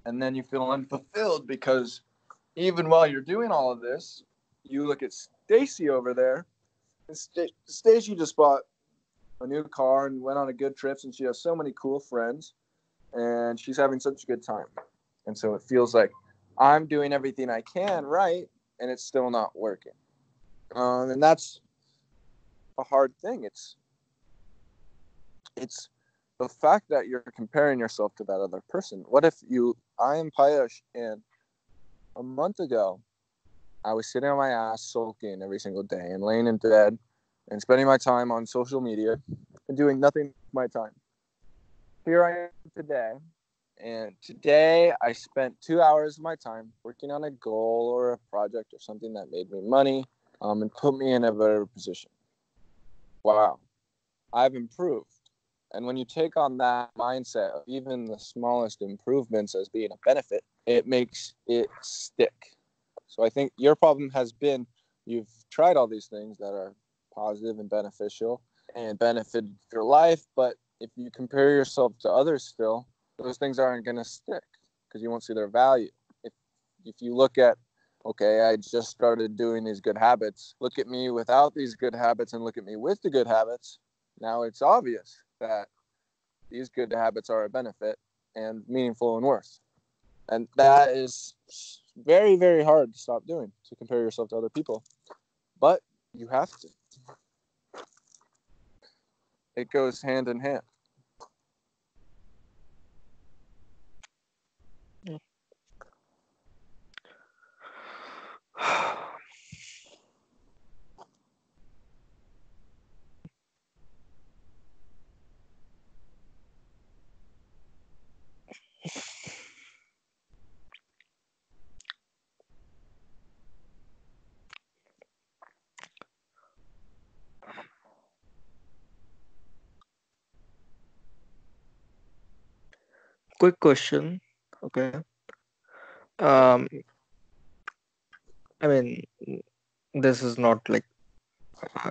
and then you feel unfulfilled because even while you're doing all of this, you look at Stacy over there. Stacy just bought a new car and went on a good trip, and she has so many cool friends, and she's having such a good time. And so it feels like I'm doing everything I can right, and it's still not working. And that's a hard thing. It's the fact that you're comparing yourself to that other person. What if I am Payush, and a month ago, I was sitting on my ass sulking every single day and laying in bed and spending my time on social media and doing nothing with my time. Here I am today, and today I spent 2 hours of my time working on a goal or a project or something that made me money, and put me in a better position. Wow, I've improved. And when you take on that mindset of even the smallest improvements as being a benefit, it makes it stick. So I think your problem has been you've tried all these things that are positive and beneficial and benefit your life, but if you compare yourself to others still, those things aren't going to stick because you won't see their value. If you look at, okay, I just started doing these good habits, look at me without these good habits and look at me with the good habits, now it's obvious that these good habits are a benefit and meaningful and worth. And that is very, very hard to stop doing, to compare yourself to other people. But you have to. It goes hand in hand. Quick question. Okay. Um, I mean, this is not like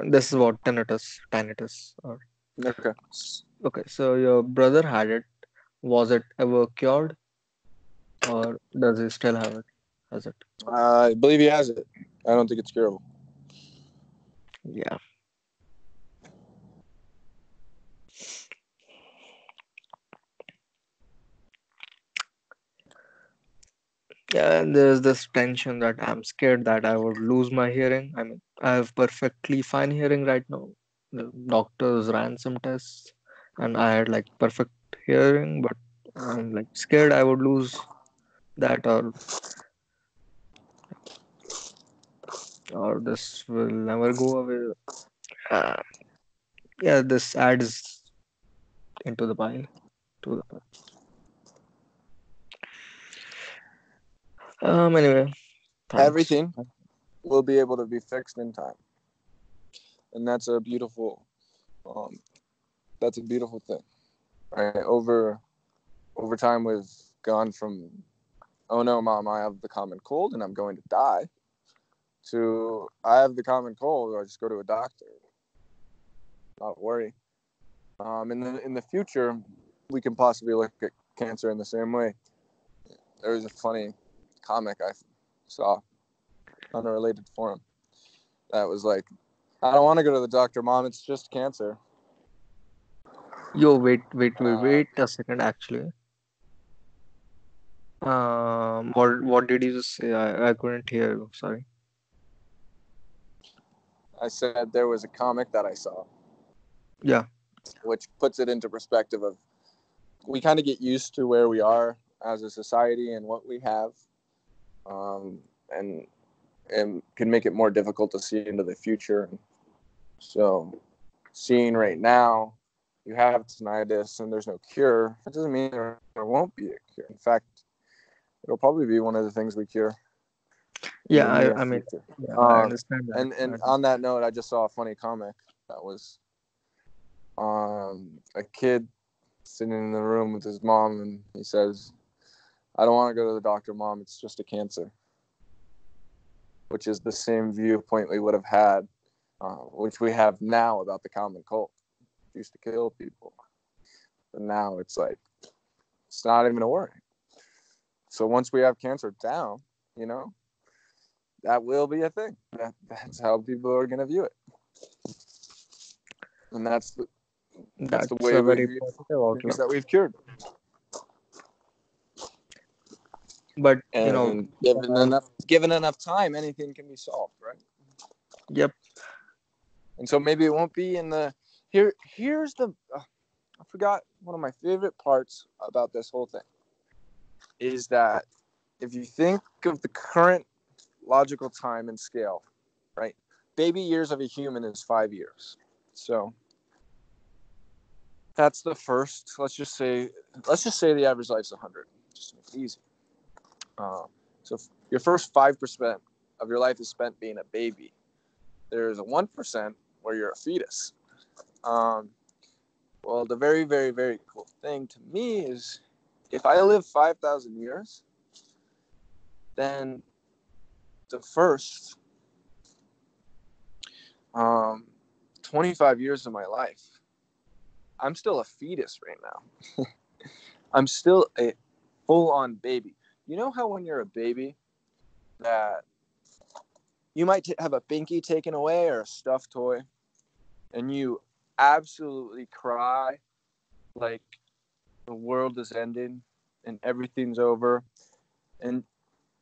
this is what tinnitus, or Okay. okay. So your brother had it. Was it ever cured, or does he still have it? Has it? I believe he has it. I don't think it's curable. Yeah. Yeah, and there's this tension that I'm scared that I would lose my hearing. I mean, I have perfectly fine hearing right now. The doctors ran some tests, and I had like perfect hearing, but I'm like scared I would lose that, or this will never go away. Uh, yeah, this adds into the pile. To the pile. Anyway, thanks. Everything will be able to be fixed in time, and um, that's a beautiful thing. Right? Over time, we've gone from, oh no, mom, I have the common cold and I'm going to die, to I have the common cold, I just go to a doctor, not worry. In the future, we can possibly look at cancer in the same way. There was a funny comic I saw on a related forum that was like, I don't want to go to the doctor, mom, it's just cancer. Yo, Uh, wait a second. Actually, what did you just say? I couldn't hear you. Sorry. I said there was a comic that I saw, Yeah, which puts it into perspective of, we kind of get used to where we are as a society and what we have, um, and and can make it more difficult to see into the future. So, seeing right now, you have tinnitus and there's no cure. That doesn't mean there won't be a cure. In fact, it'll probably be one of the things we cure in yeah. the near I mean, future. yeah, I understand that. And on that note, I just saw a funny comic that was a kid sitting in the room with his mom, and he says, I don't want to go to the doctor, mom, it's just a cancer, which is the same viewpoint we would have had, which we have now about the common cold. It used to kill people, but now it's like, it's not even a worry. So once we have cancer down, you know, that will be a thing. That's how people are going to view it, and that's the That's way a we very view positive things outlook. that we've cured. But And uh, given enough time, anything can be solved, right? yep. And so maybe it won't be in the here's the I forgot one of my favorite parts about this whole thing is that if you think of the current logical time and scale, right? Baby years of a human is 5 years. So that's the first. Let's just say the average life's 100. Just to make it easy. So your first 5% of your life is spent being a baby. There's a 1% where you're a fetus. Well, the very, very, very cool thing to me is, if I live 5,000 years, then the first 25 years of my life, I'm still a fetus right now. I'm still a full-on baby. You know how when you're a baby that you might have a binky taken away or a stuffed toy, and you absolutely cry like the world is ending and everything's over, and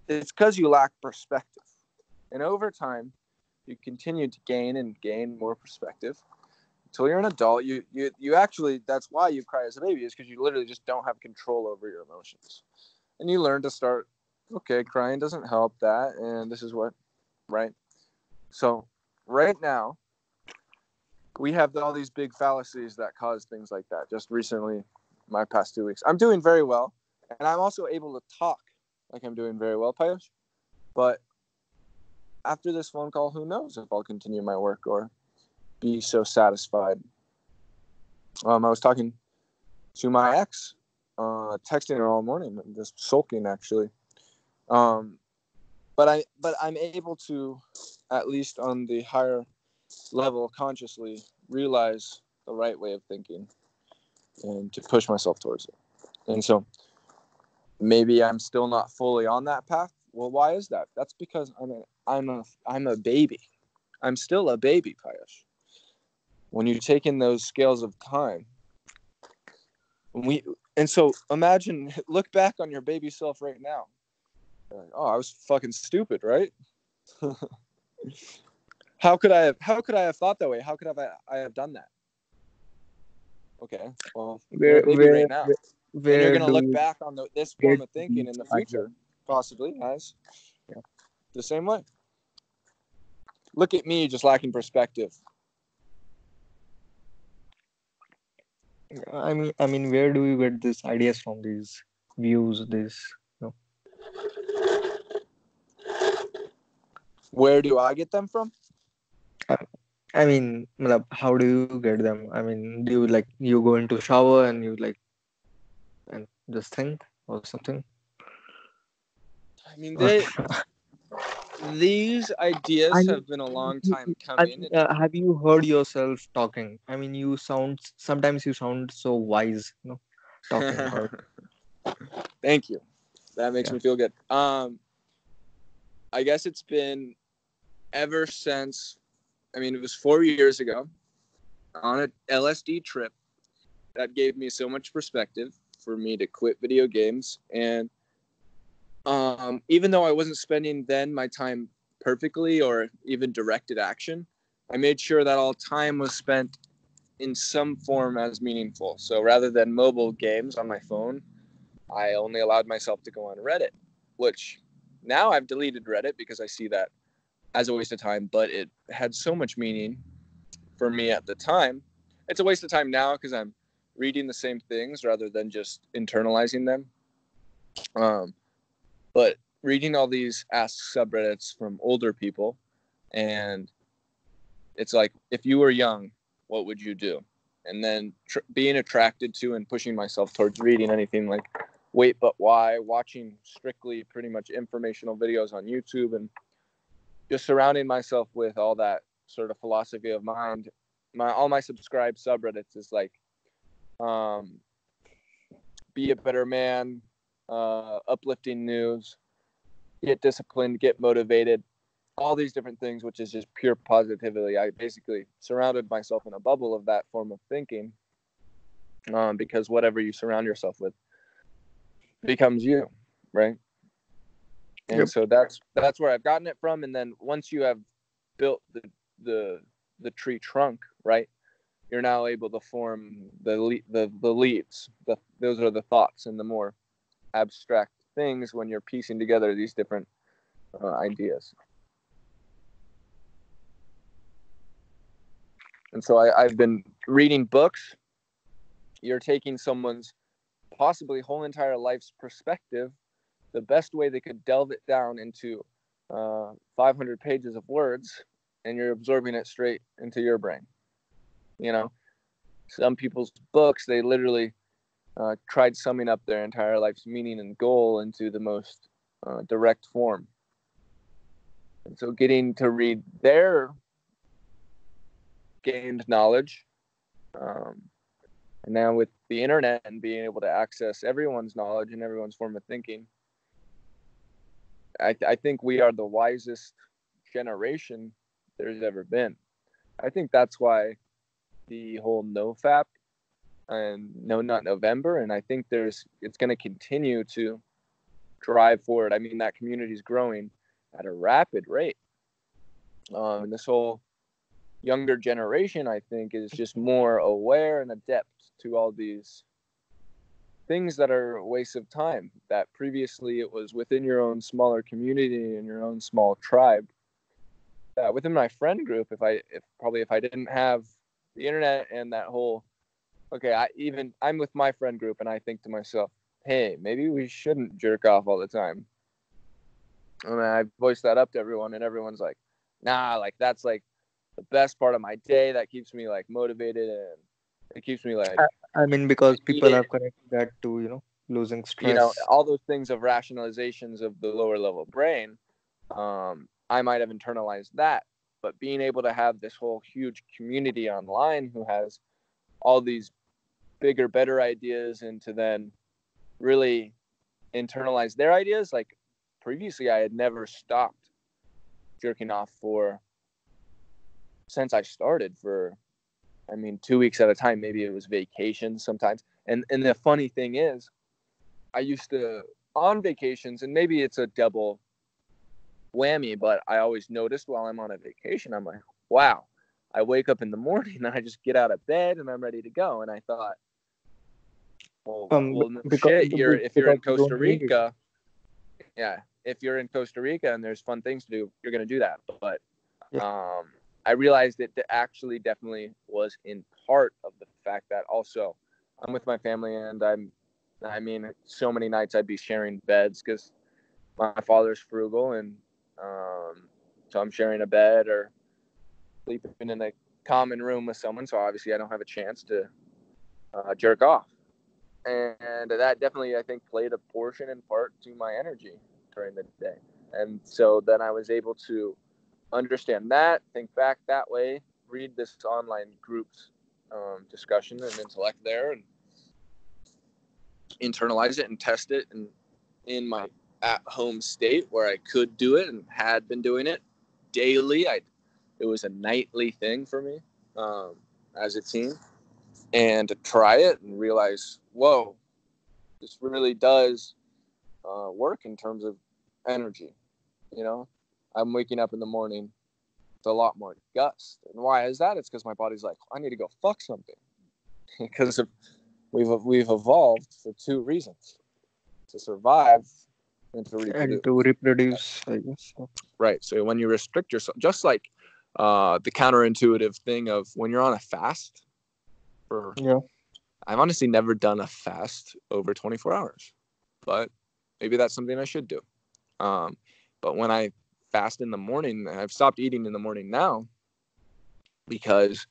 it's because you lack perspective. And over time, you continue to gain and gain more perspective until you're an adult. You actually, that's why you cry as a baby, is because you literally just don't have control over your emotions, and you learn to start, okay, crying doesn't help that, and this is what, right? So right now, we have all these big fallacies that cause things like that. Just recently, my past 2 weeks, I'm doing very well, and I'm also able to talk like I'm doing very well, Payush. But after this phone call, who knows if I'll continue my work or be so satisfied. I was talking to my ex, texting her all morning, just sulking actually. Um, but I'm able to, at least on the higher level, consciously realize the right way of thinking and to push myself towards it. And so maybe I'm still not fully on that path. Well, why is that? That's because I'm a baby. I'm still a baby, Payush. When you take in those scales of time, and so imagine, look back on your baby self right now. Like, oh, I was fucking stupid, right? How could I have thought that way? I have done that? Okay, well, you're a Where baby where right now. And you're where going to do look you back on this get form of thinking these in the ideas? future, possibly as Yeah. the same way. Look at me, just lacking perspective. I mean, where do you get these ideas from? These views, this, you know? Where do I get them from? I, I mean, matlab, how do you get them? I mean, do you like you go into shower and you like and just think or something? I mean, Or these I ideas mean, have been a long you, time I coming. mean, have you heard yourself talking? I mean, you sound sometimes you sound so wise, talking or Thank you. That makes yeah. me feel good. I guess it's been ever since. I mean, it was 4 years ago on a LSD trip that gave me so much perspective for me to quit video games. And even though I wasn't spending then my time perfectly or even directed action, I made sure that all time was spent in some form as meaningful. So rather than mobile games on my phone, I only allowed myself to go on Reddit, which now I've deleted Reddit because I see that as a waste of time, but it had so much meaning for me at the time. It's a waste of time now because I'm reading the same things rather than just internalizing them. Um, but reading all these Ask subreddits from older people, and it's like, if you were young, what would you do? And then being attracted to and pushing myself towards reading anything like Wait But Why, watching strictly pretty much informational videos on YouTube, and just surrounding myself with all that sort of philosophy of mind. All my subscribed subreddits is like, um, be a better man, uplifting news, get disciplined, get motivated, all these different things, which is just pure positivity. I basically surrounded myself in a bubble of that form of thinking, because whatever you surround yourself with becomes you, right? And Yep. so that's where I've gotten it from. And then once you have built the the tree trunk, right, you're now able to form the leaves. Those are the thoughts and the more abstract things when you're piecing together these different ideas. And so I've been reading books. You're taking someone's possibly whole entire life's perspective, the best way they could delve it down into 500 pages of words, and you're absorbing it straight into your brain. You know, some people's books, they literally tried summing up their entire life's meaning and goal into the most direct form. And so getting to read their gained knowledge, and now with the internet and being able to access everyone's knowledge and everyone's form of thinking, I think we are the wisest generation there's ever been. I think that's why the whole NoFap and No Nut November, and I think it's going to continue to drive forward. I mean, that community is growing at a rapid rate. And this whole younger generation, I think, is just more aware and adept to all these things that are a waste of time, that previously it was within your own smaller community and your own small tribe. That within my friend group, if I didn't have the internet and that whole, okay, I'm with my friend group and I think to myself, hey, maybe we shouldn't jerk off all the time. And I voice that up to everyone, and everyone's like, nah, like that's like the best part of my day. That keeps me like motivated, and it keeps me like I, I mean, because people needed. have connected that to, losing stress. All those things of rationalizations of the lower level brain, I might have internalized that. But being able to have this whole huge community online who has all these bigger, better ideas, and to then really internalize their ideas. Like previously, I had never stopped jerking off since I started for, 2 weeks at a time. Maybe it was vacations sometimes. And the funny thing is, I used to, on vacations, and maybe it's a double whammy, but I always noticed while I'm on a vacation, I'm like, wow, I wake up in the morning and I just get out of bed and I'm ready to go. And I thought, Well, no shit. If you're in because you Costa don't need it. Rica, yeah. If you're in Costa Rica and there's fun things to do, you're gonna do that. But Yeah. I realized it actually definitely was in part of the fact that also I'm with my family, and I mean, so many nights I'd be sharing beds because my father's frugal, and so I'm sharing a bed or sleeping in a common room with someone. So obviously I don't have a chance to jerk off. And that definitely, I think, played a portion in part to my energy during the day. And so then I was able to understand that, think back that way, read this online group's discussion and intellect there, and internalize it and test it. And in my at-home state where I could do it and had been doing it daily, it was a nightly thing for me as a teen. And to try it and realize, whoa, this really does work in terms of energy. You know, I'm waking up in the morning with a lot more gust. And why is that? It's because my body's like, I need to go fuck something. Because we've evolved for two reasons: to survive and to And reproduce. to reproduce, I guess. Right. So when you restrict yourself, just like the counterintuitive thing of when you're on a fast for, Yeah. I've honestly never done a fast over 24 hours, but maybe that's something I should do. But when I fast in the morning, I've stopped eating in the morning now because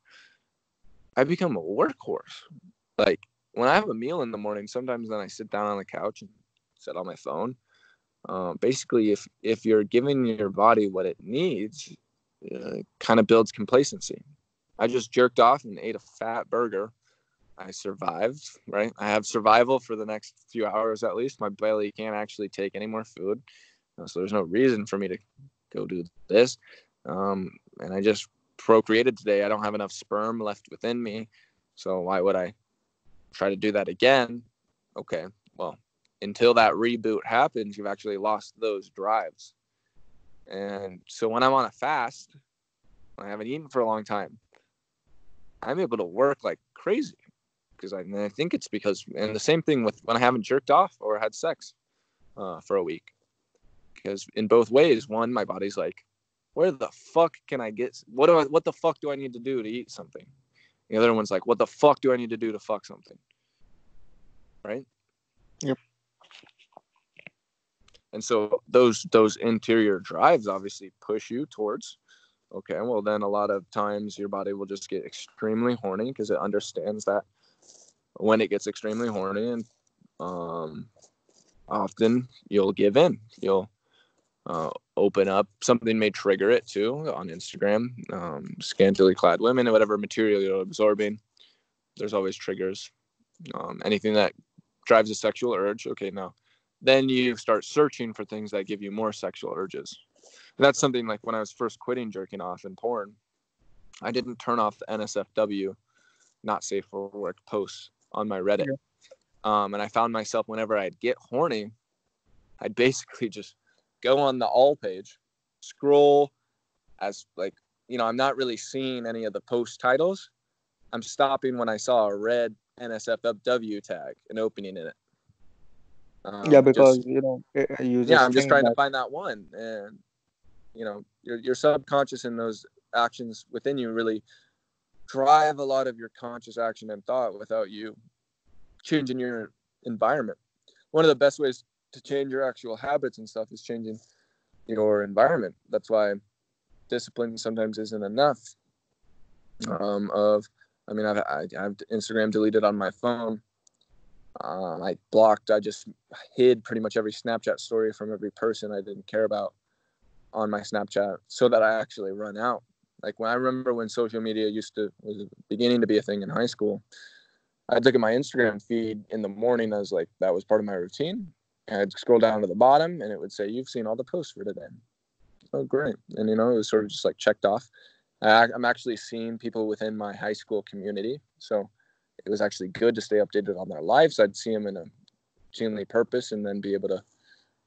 I become a workhorse. Like when I have a meal in the morning, sometimes then I sit down on the couch and sit on my phone. Basically, if you're giving your body what it needs, it kind of builds complacency. I just jerked off and ate a fat burger. I survived, right? I have survival for the next few hours at least. My belly can't actually take any more food. So there's no reason for me to go do this. And I just procreated today. I don't have enough sperm left within me. So why would I try to do that again? Okay, well, until that reboot happens, you've actually lost those drives. And so when I'm on a fast, I haven't eaten for a long time, I'm able to work like crazy. Because I think it's because, and the same thing with when I haven't jerked off or had sex for a week. Because in both ways, one, my body's like, where the fuck can I get? What the fuck do I need to do to eat something? The other one's like, what the fuck do I need to do to fuck something? Right? Yep. And so those interior drives obviously push you towards, okay, well then a lot of times your body will just get extremely horny because it understands that when it gets extremely horny, and often you'll give in. You'll open up. Something may trigger it too on Instagram. Scantily clad women and whatever material you're absorbing. There's always triggers. Anything that drives a sexual urge. Okay, now then you start searching for things that give you more sexual urges. And that's something like when I was first quitting jerking off and porn, I didn't turn off the NSFW, not safe for work posts on my Reddit. Yeah. And I found myself whenever I'd get horny, I'd basically just go on the all page, scroll as like, I'm not really seeing any of the post titles. I'm stopping when I saw a red NSFW tag and opening in it. Yeah, because Just, you yeah, just I'm just think trying to that. find that one. And, your subconscious and those actions within you really drive a lot of your conscious action and thought without you changing your environment. One of the best ways to change your actual habits and stuff is changing your environment. That's why discipline sometimes isn't enough. I have Instagram deleted on my phone. I just hid pretty much every Snapchat story from every person I didn't care about on my Snapchat so that I actually run out. Like when I remember when social media was beginning to be a thing in high school, I'd look at my Instagram feed in the morning as like that was part of my routine. And I'd scroll down to the bottom and it would say, "You've seen all the posts for today." Oh, great. And, it was sort of just like checked off. I'm actually seeing people within my high school community. So it was actually good to stay updated on their lives. I'd see them in a seemingly purpose and then be able to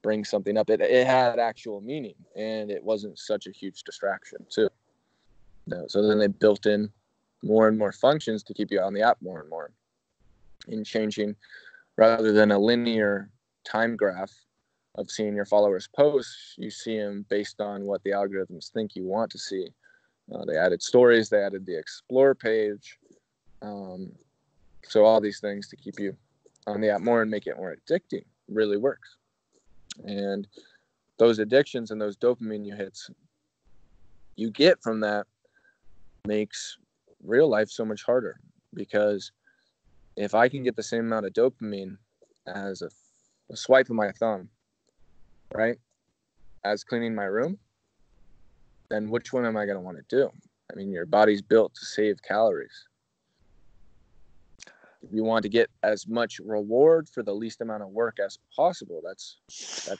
bring something up. It had actual meaning and it wasn't such a huge distraction too. So then they built in more and more functions to keep you on the app more and more in changing rather than a linear time graph of seeing your followers' posts. You see them based on what the algorithms think you want to see. They added stories, they added the explore page. So all these things to keep you on the app more and make it more addicting really works. And those addictions and those dopamine hits you get from that makes real life so much harder, because if I can get the same amount of dopamine as a swipe of my thumb, right, as cleaning my room, then which one am I going to want to do? I mean, your body's built to save calories. If you want to get as much reward for the least amount of work as possible, that's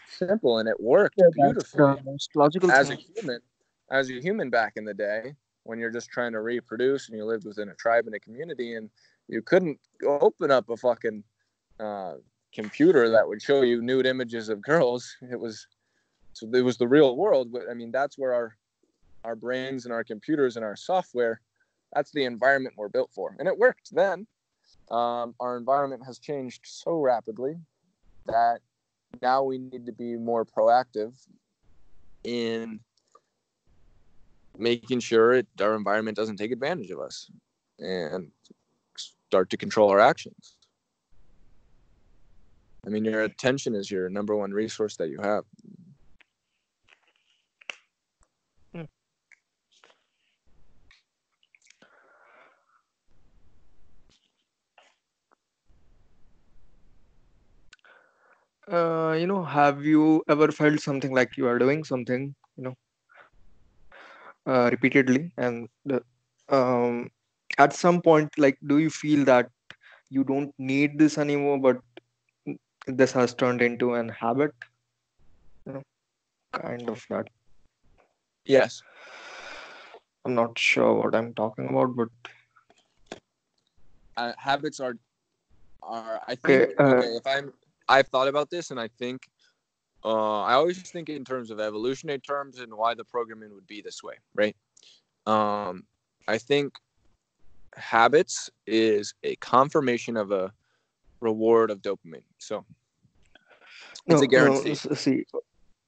simple, and it worked That's beautifully. the most logical As a thing. human back in the day, when you're just trying to reproduce and you lived within a tribe and a community, and you couldn't open up a fucking computer that would show you nude images of girls. It was the real world. But I mean, that's where our brains and our computers and our software, that's the environment we're built for, and it worked then. Our environment has changed so rapidly that now we need to be more proactive in making sure our environment doesn't take advantage of us and start to control our actions. I mean, your attention is your number one resource that you have. Have you ever felt something like you are doing something, repeatedly, and at some point, like, do you feel that you don't need this anymore, but this has turned into an habit, you know, kind of that. Yes. I'm not sure what I'm talking about, but Habits are I think, okay. okay, I've thought about this, and I think I always think in terms of evolutionary terms and why the programming would be this way, right? I think habits is a confirmation of a reward of dopamine. So it's a No, guarantee. see,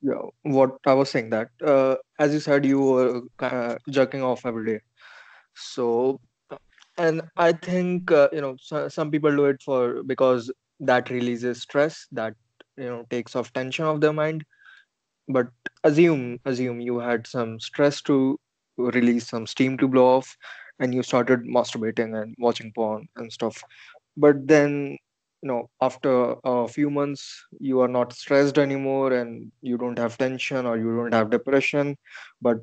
yeah, what I was saying that, as you said, you were jerking off every day. So, and I think, some people do it for because that releases stress, that takes off tension of their mind. But assume you had some stress to release, some steam to blow off, and you started masturbating and watching porn and stuff. But then, after a few months, you are not stressed anymore, and you don't have tension or you don't have depression. But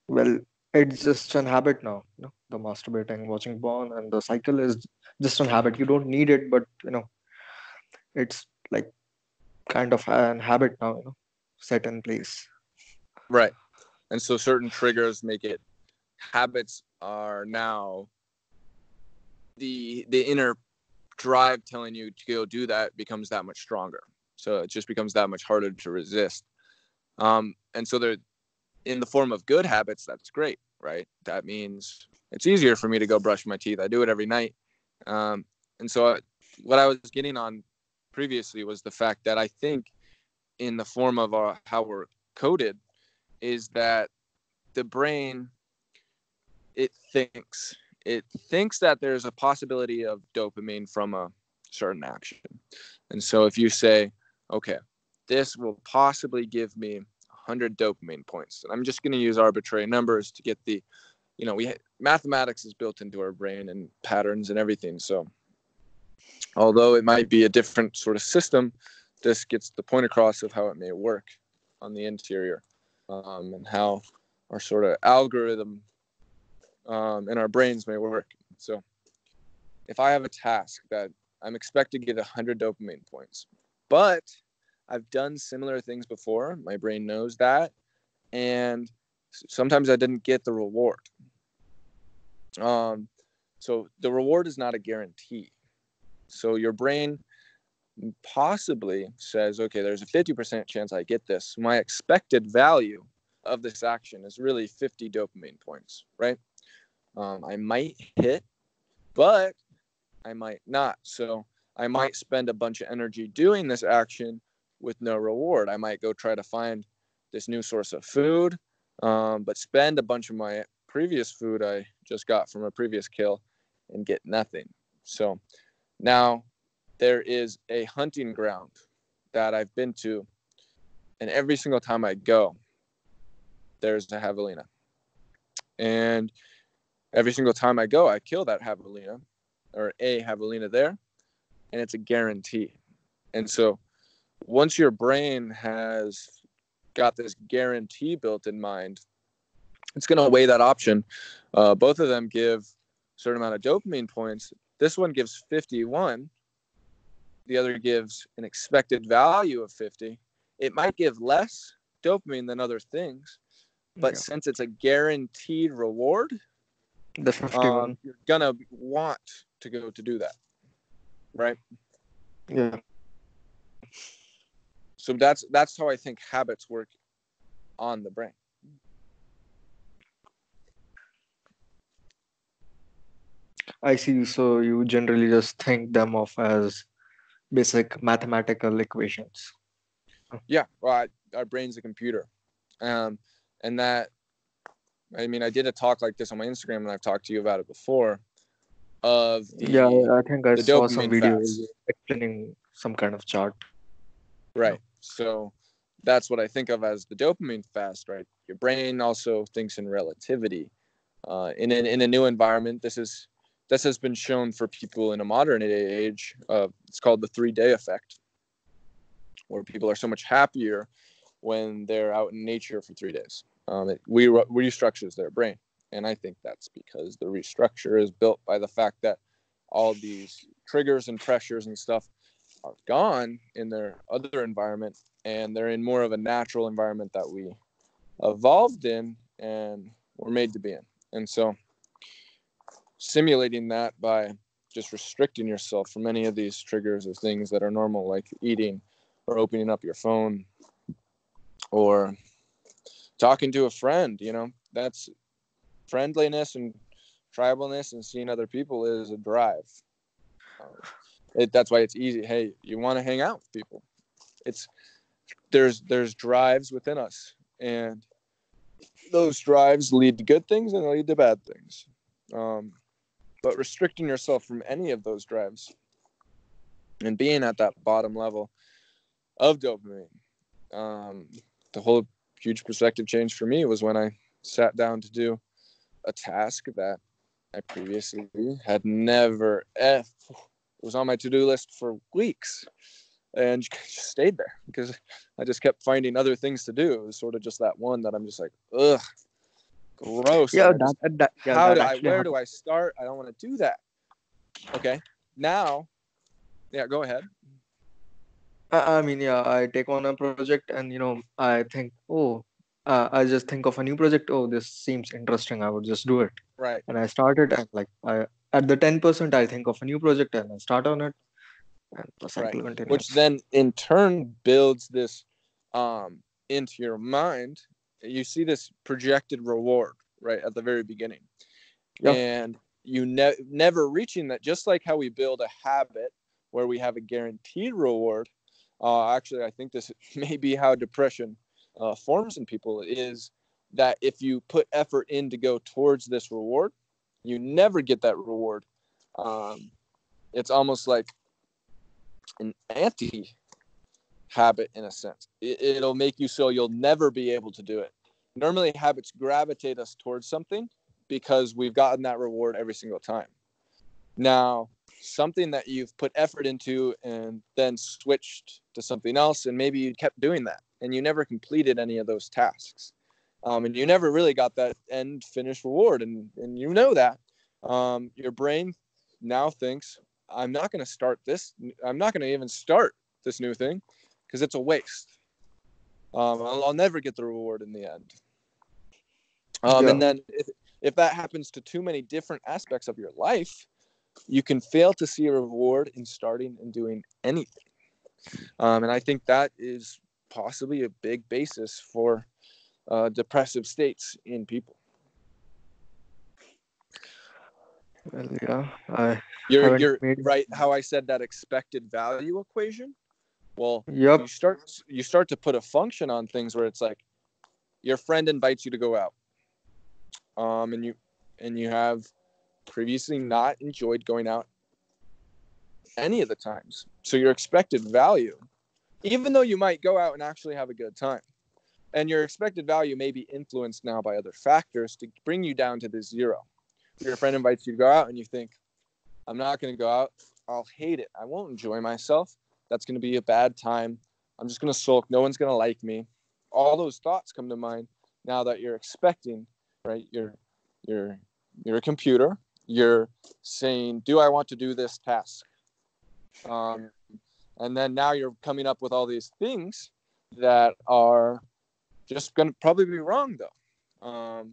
well, it's just an habit now, the masturbating, watching porn, and the cycle is just an habit. You don't need it, but it's like kind of an habit now, set in place. Right. And so certain triggers make it, habits are now the inner drive telling you to go do that becomes that much stronger. So it just becomes that much harder to resist. And so they're in the form of good habits. That's great, right? That means it's easier for me to go brush my teeth. I do it every night. And so what I was getting on previously was the fact that I think in the form of how we're coded is that the brain, it thinks that there's a possibility of dopamine from a certain action. And so if you say, okay, this will possibly give me 100 dopamine points, and I'm just going to use arbitrary numbers to get the, mathematics is built into our brain and patterns and everything. So although it might be a different sort of system, this gets the point across of how it may work on the interior, and how our sort of algorithm in our brains may work. So if I have a task that I'm expected to get 100 dopamine points, but I've done similar things before, my brain knows that, and sometimes I didn't get the reward. So the reward is not a guarantee. So your brain possibly says, okay, there's a 50% chance I get this. My expected value of this action is really 50 dopamine points, right? I might hit, but I might not. So I might spend a bunch of energy doing this action with no reward. I might go try to find this new source of food, but spend a bunch of my previous food I just got from a previous kill and get nothing. So now there is a hunting ground that I've been to, and every single time I go, there's a javelina. And every single time I go, I kill that javelina or a javelina there, and it's a guarantee. And so once your brain has got this guarantee built in mind, it's going to weigh that option. Both of them give a certain amount of dopamine points. This one gives 51. The other gives an expected value of 50. It might give less dopamine than other things, but Yeah. since it's a guaranteed reward, The 51. you're going to want to go to do that, right? Yeah. So that's how I think habits work on the brain. I see. So you generally just think them of as basic mathematical equations. Yeah, well, our brain's a computer. And that, I mean, I did a talk like this on my Instagram, and I've talked to you about it before, of Yeah, I think I the saw some dopamine videos fast. explaining some kind of chart. Right. So that's what I think of as the dopamine fast, right? Your brain also thinks in relativity. In a new environment, this has been shown for people in a modern age. It's called the 3-day effect, where people are so much happier when they're out in nature for 3 days. It restructures their brain. And I think that's because the restructure is built by the fact that all these triggers and pressures and stuff are gone in their other environment, and they're in more of a natural environment that we evolved in and were made to be in. And so simulating that by just restricting yourself from any of these triggers or things that are normal, like eating or opening up your phone or talking to a friend, that's friendliness and tribalness, and seeing other people is a drive. That's why it's easy. Hey, you want to hang out with people. There's drives within us, and those drives lead to good things and lead to bad things. But restricting yourself from any of those drives and being at that bottom level of dopamine, the whole huge perspective change for me was when I sat down to do a task that I previously had never. It was on my to-do list for weeks, and just stayed there because I just kept finding other things to do. It was sort of just that one that I'm just like, ugh, gross. Yeah, And that actually where do happens. I start? I don't want to do that. Okay, now, yeah, go ahead. I mean, yeah, I take on a project and I think, oh, I just think of a new project. Oh, this seems interesting. I would just do it. Right, And I start it, and like I at the 10% I think of a new project and I start on it, and the right. cycle Which continues. then in turn builds this into your mind. You see this projected reward right at the very beginning, Yeah. and you never reaching that. Just like how we build a habit where we have a guaranteed reward. Actually, I think this may be how depression forms in people, is that if you put effort in to go towards this reward, you never get that reward. It's almost like an anti habit in a sense. It'll make you so you'll never be able to do it. Normally, habits gravitate us towards something because we've gotten that reward every single time. Now, something that you've put effort into and then switched to something else, and maybe you kept doing that and you never completed any of those tasks. And you never really got that end finished reward. And you know that. Your brain now thinks, I'm not going to start this. I'm not going to even start this new thing because it's a waste. I'll never get the reward in the end. Yeah. And then if that happens to too many different aspects of your life, you can fail to see a reward in starting and doing anything. And I think that is possibly a big basis for depressive states in people. Well, yeah. haven't You're made. right. How I said that expected value equation. Well, Yep. you start to put a function on things where it's like your friend invites you to go out, and you have previously not enjoyed going out any of the times. So your expected value, even though you might go out and actually have a good time, and your expected value may be influenced now by other factors to bring you down to the zero. Your friend invites you to go out and you think, I'm not going to go out. I'll hate it. I won't enjoy myself. That's going to be a bad time. I'm just going to sulk. No one's going to like me. All those thoughts come to mind now that you're expecting, right? You're a computer. You're saying, do I want to do this task? And then now you're coming up with all these things that are just going to probably be wrong, though.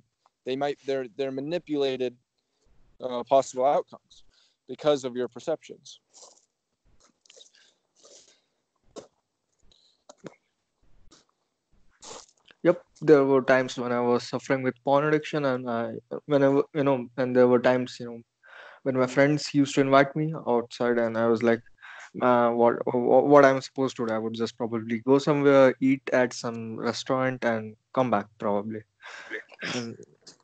They're manipulated possible outcomes because of your perceptions. Yep, there were times when I was suffering with porn addiction, and whenever, and there were times, when my friends used to invite me outside, and I was like, what I'm supposed to do? I would just probably go somewhere, eat at some restaurant, and come back probably. And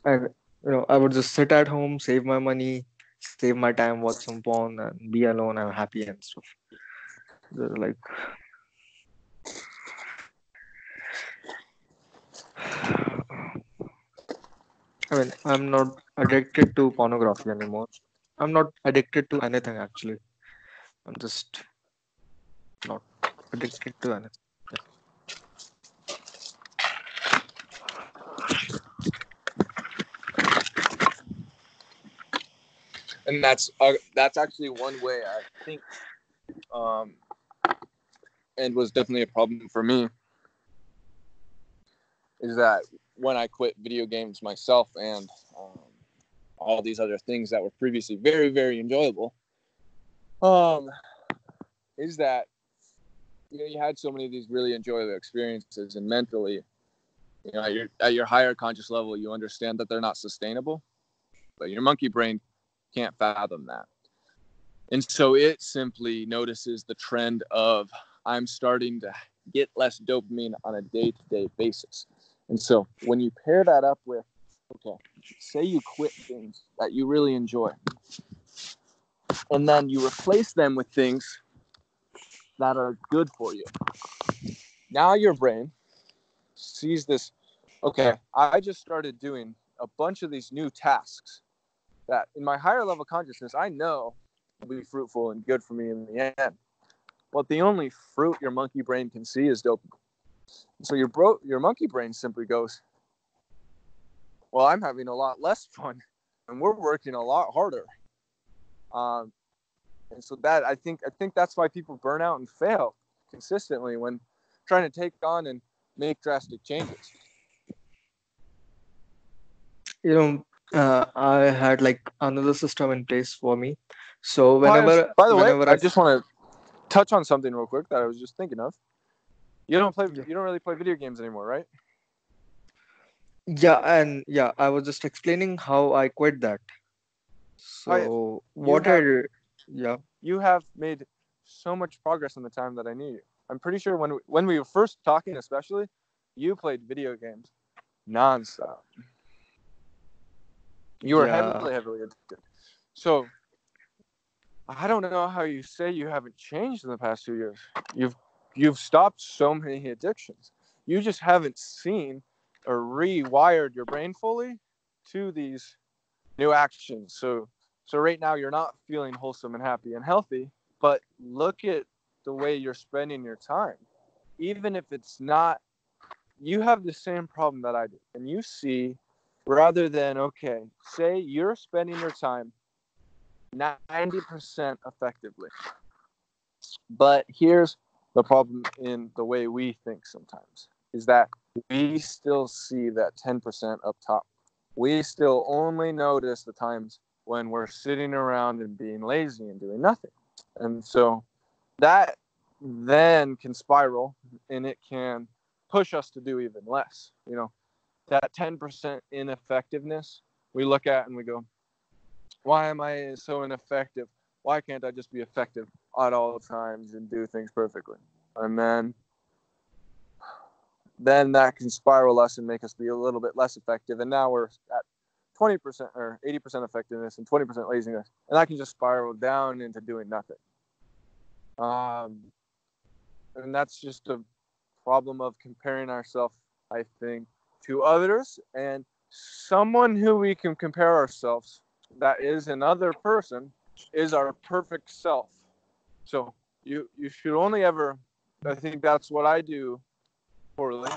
and I would just sit at home, save my money, save my time, watch some porn, and be alone and happy and stuff. Like, I mean, I'm not addicted to pornography anymore. I'm not addicted to anything actually. I'm just not addicted to anything. And that's actually one way I think, um, and was definitely a problem for me, is that when I quit video games myself and all these other things that were previously very, very enjoyable, is that you had so many of these really enjoyable experiences, and mentally, at your higher conscious level, you understand that they're not sustainable, but your monkey brain can't fathom that. And so it simply notices the trend of, I'm starting to get less dopamine on a day-to-day basis. And so when you pair that up with, okay, say you quit things that you really enjoy, and then you replace them with things that are good for you. Now your brain sees this, okay, I just started doing a bunch of these new tasks that in my higher level consciousness, I know will be fruitful and good for me in the end. But the only fruit your monkey brain can see is dopamine. So your monkey brain simply goes, well, I'm having a lot less fun, and we're working a lot harder. And so that I think that's why people burn out and fail consistently when trying to take on and make drastic changes. I had like another system in place for me. So By the way, whenever I just want to touch on something real quick that I was just thinking of. You don't really play video games anymore, right? I was just explaining how I quit that. I So you what I have did, yeah, you have made so much progress in the time that I knew you. I'm pretty sure when we were first talking, especially, you played video games nonstop. You were yeah, heavily addicted. So I don't know how you say you haven't changed in the past 2 years. You've stopped so many addictions. You just haven't seen or rewired your brain fully to these new actions. So right now you're not feeling wholesome and happy and healthy, but look at the way you're spending your time. Even if it's not, you have the same problem that I do. And you see, rather than, okay, say you're spending your time 90% effectively. But here's the problem in the way we think sometimes, is that we still see that 10% up top. We still only notice the times when we're sitting around and being lazy and doing nothing. And so that then can spiral, and it can push us to do even less. That 10% ineffectiveness we look at and we go, why am I so ineffective? why can't I just be effective at all times and do things perfectly? And then that can spiral us and make us be a little bit less effective. And now we're at 20% or 80% effectiveness and 20% laziness. And that can just spiral down into doing nothing. And that's just a problem of comparing ourselves, I think, to others. And someone who we can compare ourselves, that is another person, is our perfect self. So you should only ever, I think that's what I do poorly,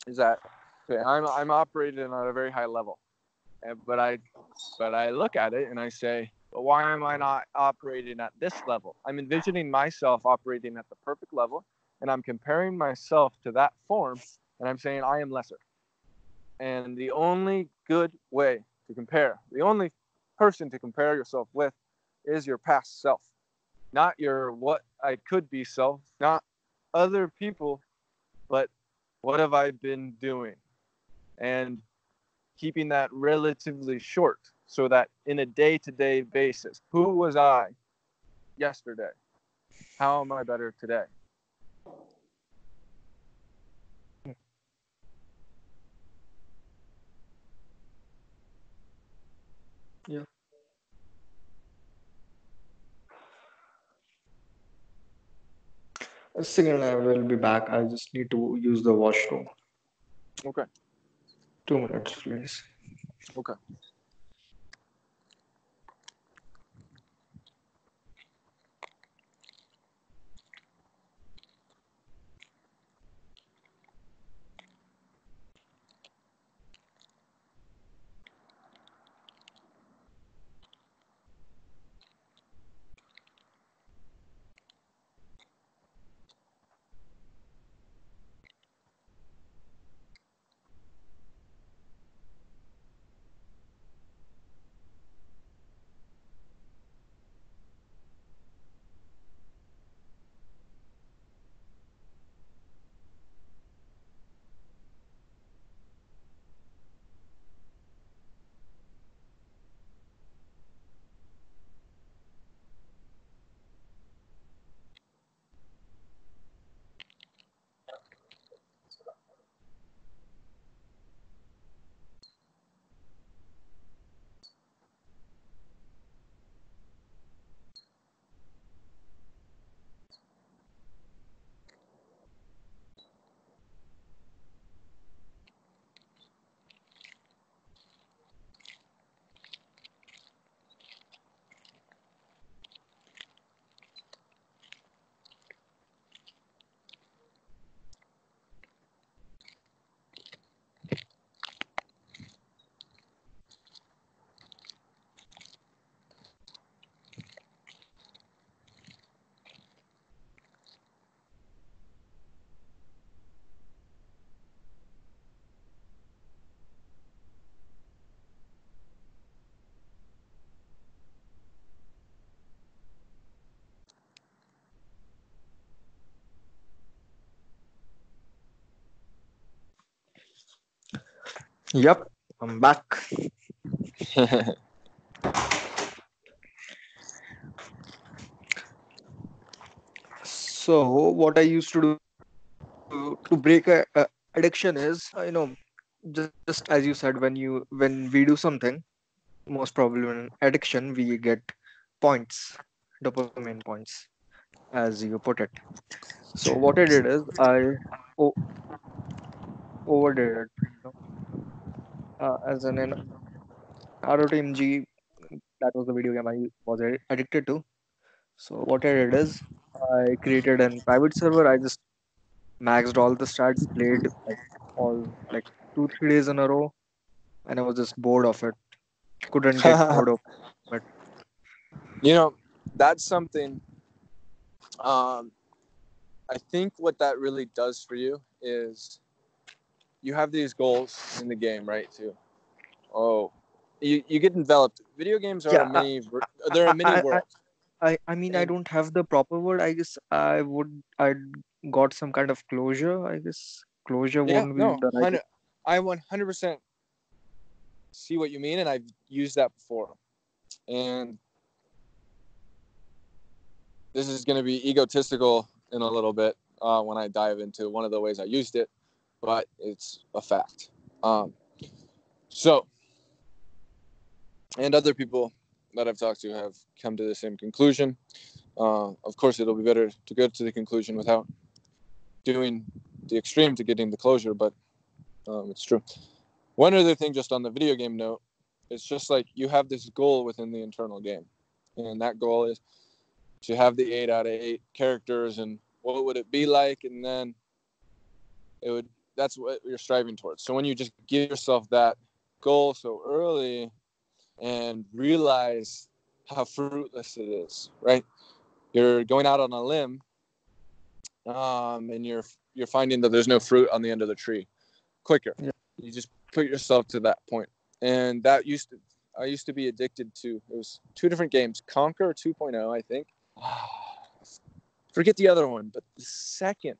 is that, okay, I'm operating at a very high level, but I look at it and I say, well, why am I not operating at this level? I'm envisioning myself operating at the perfect level, and I'm comparing myself to that form, and I'm saying I am lesser. And the only good way to compare, the only person to compare yourself with, is your past self, not your what I could be self, not other people, but what have I been doing? And keeping that relatively short so that in a day-to-day basis, who was I yesterday? How am I better today? Yeah. A second, I will be back. I just need to use the washroom. Okay. 2 minutes, please. Okay. Yep, I'm back. So what I used to do to break a addiction is, just as you said, when we do something, most probably in addiction, we get points, dopamine points, as you put it. So what I did is o- overdid it. As in ROTMG, that was the video game I was addicted to. So what I did is I created a private server. I just maxed all the stats, played like all like 2 3 days in a row, and I was just bored of it. Couldn't get bored of it. You know, that's something. Um, I think what that really does for you is you have these goals in the game, right? Too. Oh, you get enveloped. Video games are a Yeah, mini. They're a mini I, I, world, I mean, I and don't have the proper word. I guess I got some kind of closure. I guess closure yeah, won't be no, the right. I 100% see what you mean, and I've used that before. And this is going to be egotistical in a little bit when I dive into one of the ways I used it, but it's a fact. So, and other people that I've talked to have come to the same conclusion. Of course, it'll be better to go to the conclusion without doing the extreme to getting the closure, but it's true. One other thing, just on the video game note, it's just like you have this goal within the internal game, and that goal is to have the 8 out of 8 characters, and what would it be like, and then it would. That's what you're striving towards. So when you just give yourself that goal so early and realize how fruitless it is, right? You're going out on a limb, and you're finding that there's no fruit on the end of the tree quicker. Yeah. You just put yourself to that point. And that I used to be addicted to, it was 2 different games, Conquer 2.0, I think. Forget the other one, but the second,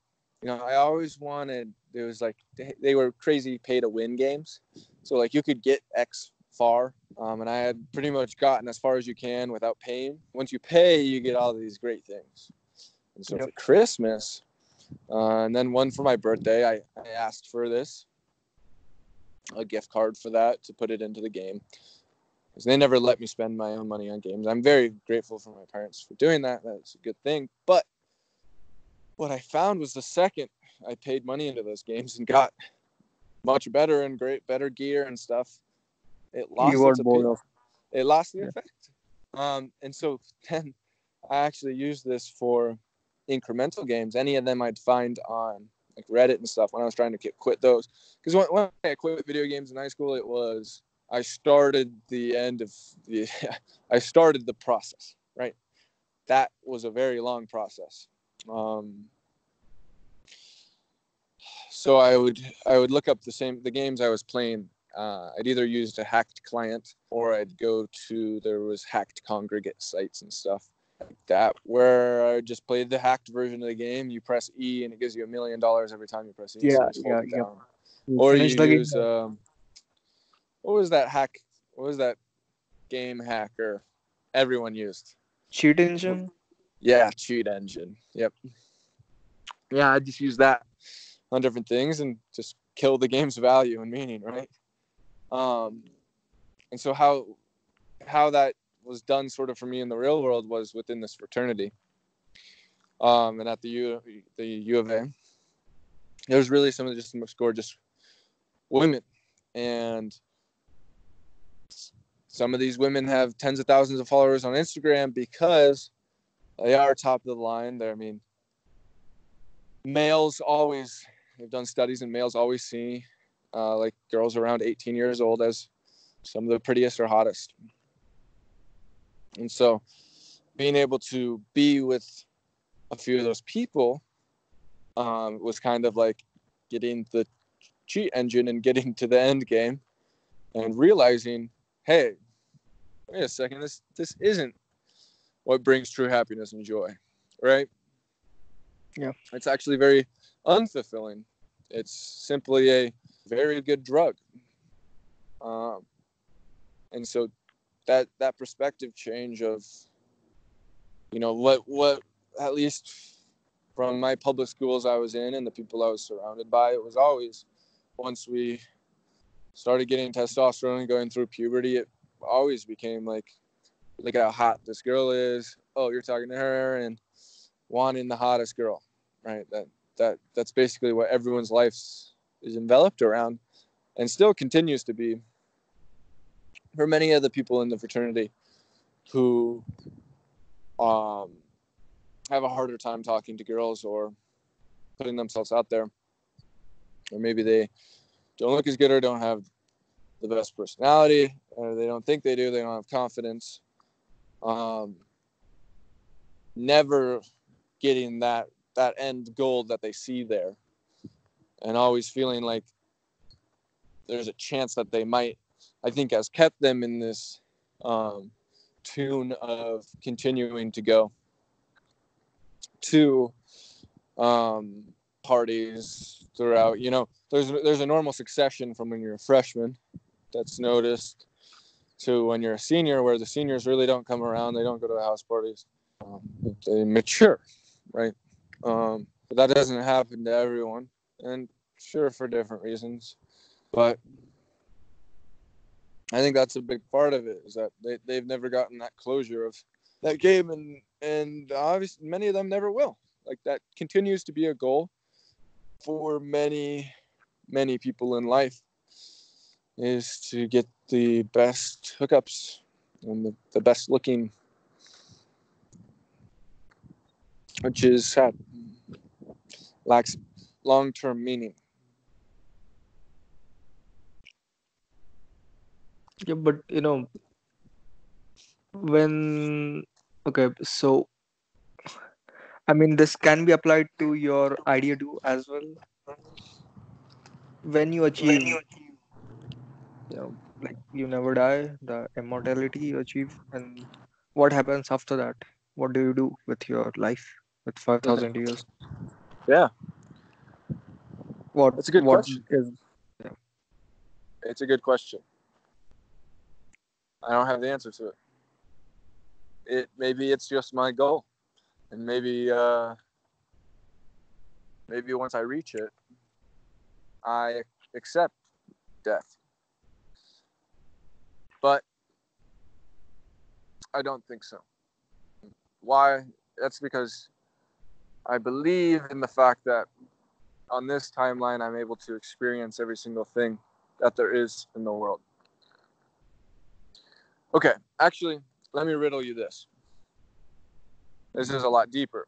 I always wanted, there was like, they were crazy pay to win games. So like you could get X far, and I had pretty much gotten as far as you can without paying. Once you pay, you get all these great things. And so for Christmas, and then one for my birthday, I asked for a gift card for that to put it into the game, because they never let me spend my own money on games. I'm very grateful for my parents for doing that. That's a good thing. But what I found was the second I paid money into those games and got much better and better gear and stuff, it lost its appeal. It lost the effect. And so then I actually used this for incremental games. Any of them I'd find on like Reddit and stuff when I was trying to quit those. Because when I quit video games in high school, it was I started the process, right? That was a very long process. So I would look up the games I was playing. I'd either used a hacked client or I'd go to, there was hacked congregate sites and stuff like that, where I just played the hacked version of the game. You press E and it gives you $1 million every time you press E. So you hold it down. Or you use what was that hack? What was that game hacker everyone used? Cheat engine? Yeah, cheat engine. Yep. Yeah, I just use that on different things and just kill the game's value and meaning, right? And so how that was done sort of for me in the real world was within this fraternity. And at the U of A, there's really some of the most gorgeous women, and some of these women have tens of thousands of followers on Instagram because they are top of the line. Males always, they've done studies, and males always see like girls around 18 years old as some of the prettiest or hottest. And so being able to be with a few of those people was kind of like getting the cheat engine and getting to the end game and realizing, hey, wait a second, this isn't what brings true happiness and joy, right? Yeah. It's actually very unfulfilling. It's simply a very good drug. And so that perspective change of, what at least from my public schools I was in and the people I was surrounded by, it was always, once we started getting testosterone and going through puberty, it always became like, look at how hot this girl is. Oh, you're talking to her and wanting the hottest girl, right? That's basically what everyone's life is enveloped around, and still continues to be for many of the people in the fraternity who have a harder time talking to girls or putting themselves out there, or maybe they don't look as good or don't have the best personality, or they don't think they do, they don't have confidence. Never getting that end goal that they see there, and always feeling like there's a chance that they might, I think, has kept them in this tune of continuing to go to parties throughout. There's a normal succession from when you're a freshman that's noticed to when you're a senior, where the seniors really don't come around. They don't go to the house parties. they mature, right? But that doesn't happen to everyone, and sure, for different reasons. But I think that's a big part of it, is that they've never gotten that closure of that game, and obviously many of them never will. Like, that continues to be a goal for many people in life, is to get the best hookups and the best looking, which is sad, lacks long-term meaning. Yeah, but when okay, so I mean, this can be applied to your idea too as well. When you achieve, like you never die, the immortality you achieve, and what happens after that? What do you do with your life with 5,000 years? Yeah, What that's a good what question. is yeah. It's a good question. I don't have the answer to it. Maybe it's just my goal, and maybe once I reach it, I accept death. But I don't think so. Why? That's because I believe in the fact that on this timeline, I'm able to experience every single thing that there is in the world. Okay, actually, let me riddle you this. This is a lot deeper.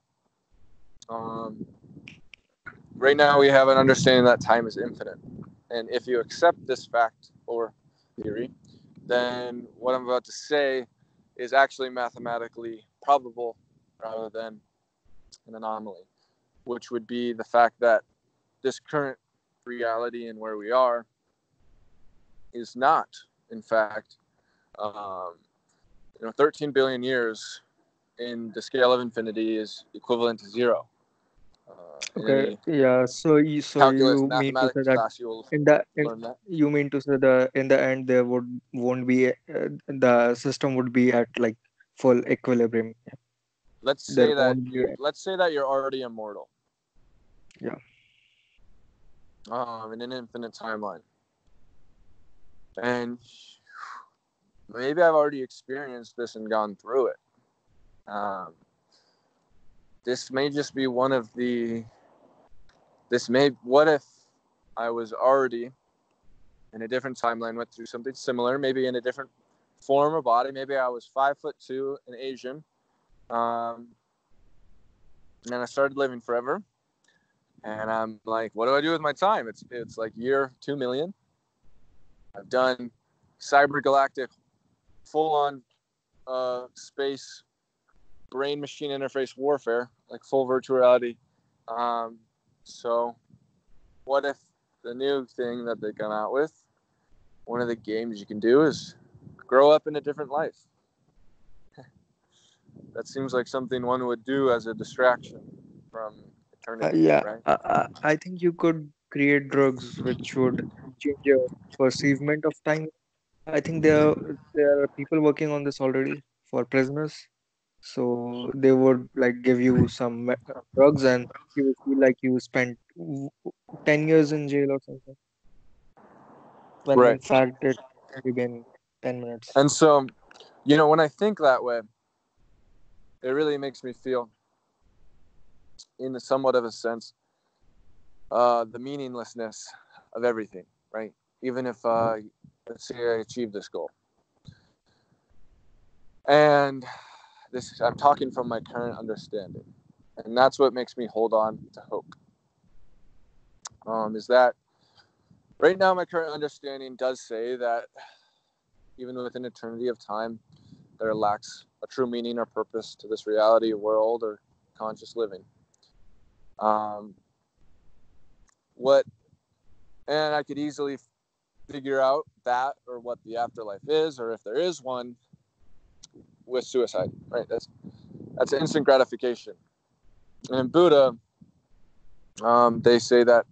Right now, we have an understanding that time is infinite. And if you accept this fact or theory, then what I'm about to say is actually mathematically probable rather than an anomaly, which would be the fact that this current reality and where we are is not, in fact, um, 13 billion years in the scale of infinity is equivalent to zero. In Okay, any yeah. So you calculus and mean to say mathematics that class, you will in the in, learn that. you mean to say in the end there won't be the system would be at like full equilibrium. Let's There say that won't be you're let's say that you're already immortal, yeah. in an infinite timeline, and maybe I've already experienced this and gone through it. Um, this may just be one of the. What if I was already in a different timeline, went through something similar, maybe in a different form or body. Maybe I was 5'2", an Asian, and I started living forever. And I'm like, what do I do with my time? It's like year 2 million. I've done cyber galactic, full on space brain machine interface warfare, like full virtual reality. So what if the new thing that they come out with, one of the games you can do is grow up in a different life? That seems like something one would do as a distraction from eternity, Yeah, right? I think you could create drugs which would change your perceivement of time. I think there are people working on this already for prisoners. So they would like give you some drugs and you will feel like you spent 10 years in jail or something. When in Right. fact it only been 10 minutes. And so, when I think that way, it really makes me feel, in a somewhat of a sense, the meaninglessness of everything, right? Even if, let's say, I achieve this goal. And I'm talking from my current understanding. And that's what makes me hold on to hope. Is that right now my current understanding does say that even with an eternity of time, there lacks a true meaning or purpose to this reality, world, or conscious living. Um, what, and I could easily figure out that, or what the afterlife is, or if there is one, with suicide. Right? That's instant gratification. And in Buddha, they say that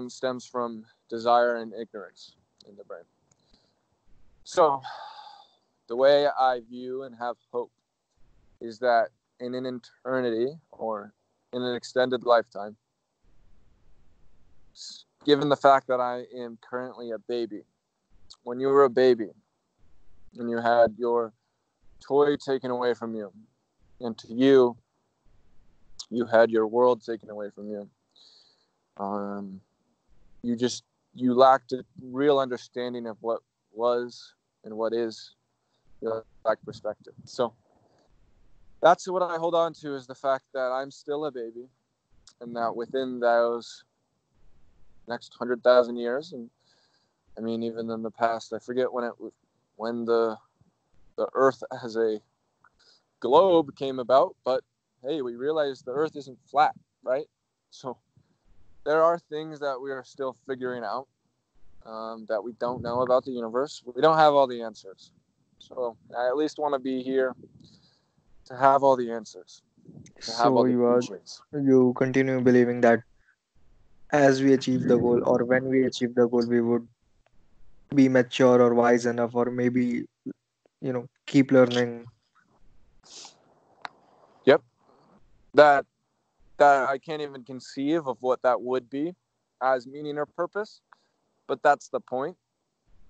stems from desire and ignorance in the brain. So, the way I view and have hope is that in an eternity or in an extended lifetime, given the fact that I am currently a baby, when you were a baby and you had your toy taken away from you, and to you, you had your world taken away from you. You lacked a real understanding of what was and what is. You lacked perspective. So that's what I hold on to, is the fact that I'm still a baby, and that within those next 100,000 years, and I mean even in the past, I forget when the Earth as a globe came about, but hey, we realized the Earth isn't flat, right? So there are things that we are still figuring out, that we don't know about the universe. We don't have all the answers. So I at least want to be here to have all the answers, to have all So the you teachings. continue believing that as we achieve the goal, or when we achieve the goal, we would be mature or wise enough, or maybe keep learning. Yep. That I can't even conceive of what that would be as meaning or purpose, but that's the point,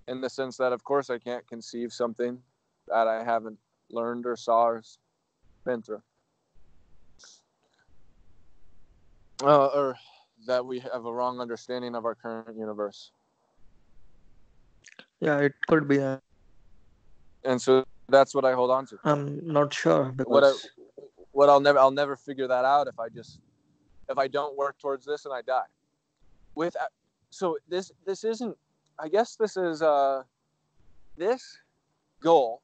in the sense that of course I can't conceive something that I haven't learned or saw or been through. Or that we have a wrong understanding of our current universe. Yeah, it could be. And so that's what I hold on to. I'm not sure What I, because what I'll never figure that out if I don't work towards this and I die. With So this isn't, I guess this is this goal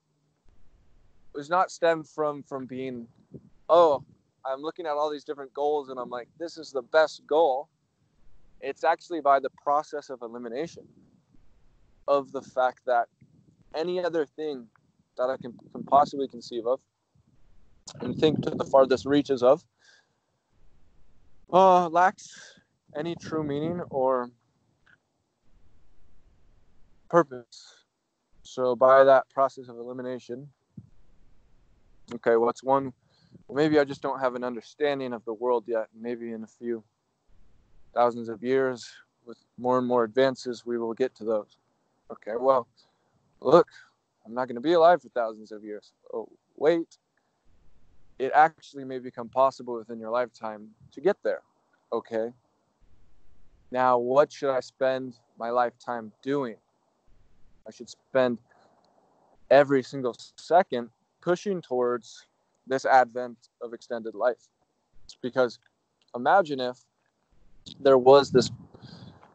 was not stemmed from being, oh, I'm looking at all these different goals and I'm like, this is the best goal. It's actually by the process of elimination of the fact that any other thing that I can possibly conceive of and think to the farthest reaches of lacks any true meaning or purpose. So by that process of elimination, okay, what's one? Well, maybe I just don't have an understanding of the world yet. Maybe in a few thousands of years, with more and more advances, we will get to those. Okay, well, look, I'm not going to be alive for thousands of years. Oh, wait. It actually may become possible within your lifetime to get there. Okay. Now, what should I spend my lifetime doing? I should spend every single second pushing towards this advent of extended life. It's because imagine if there was this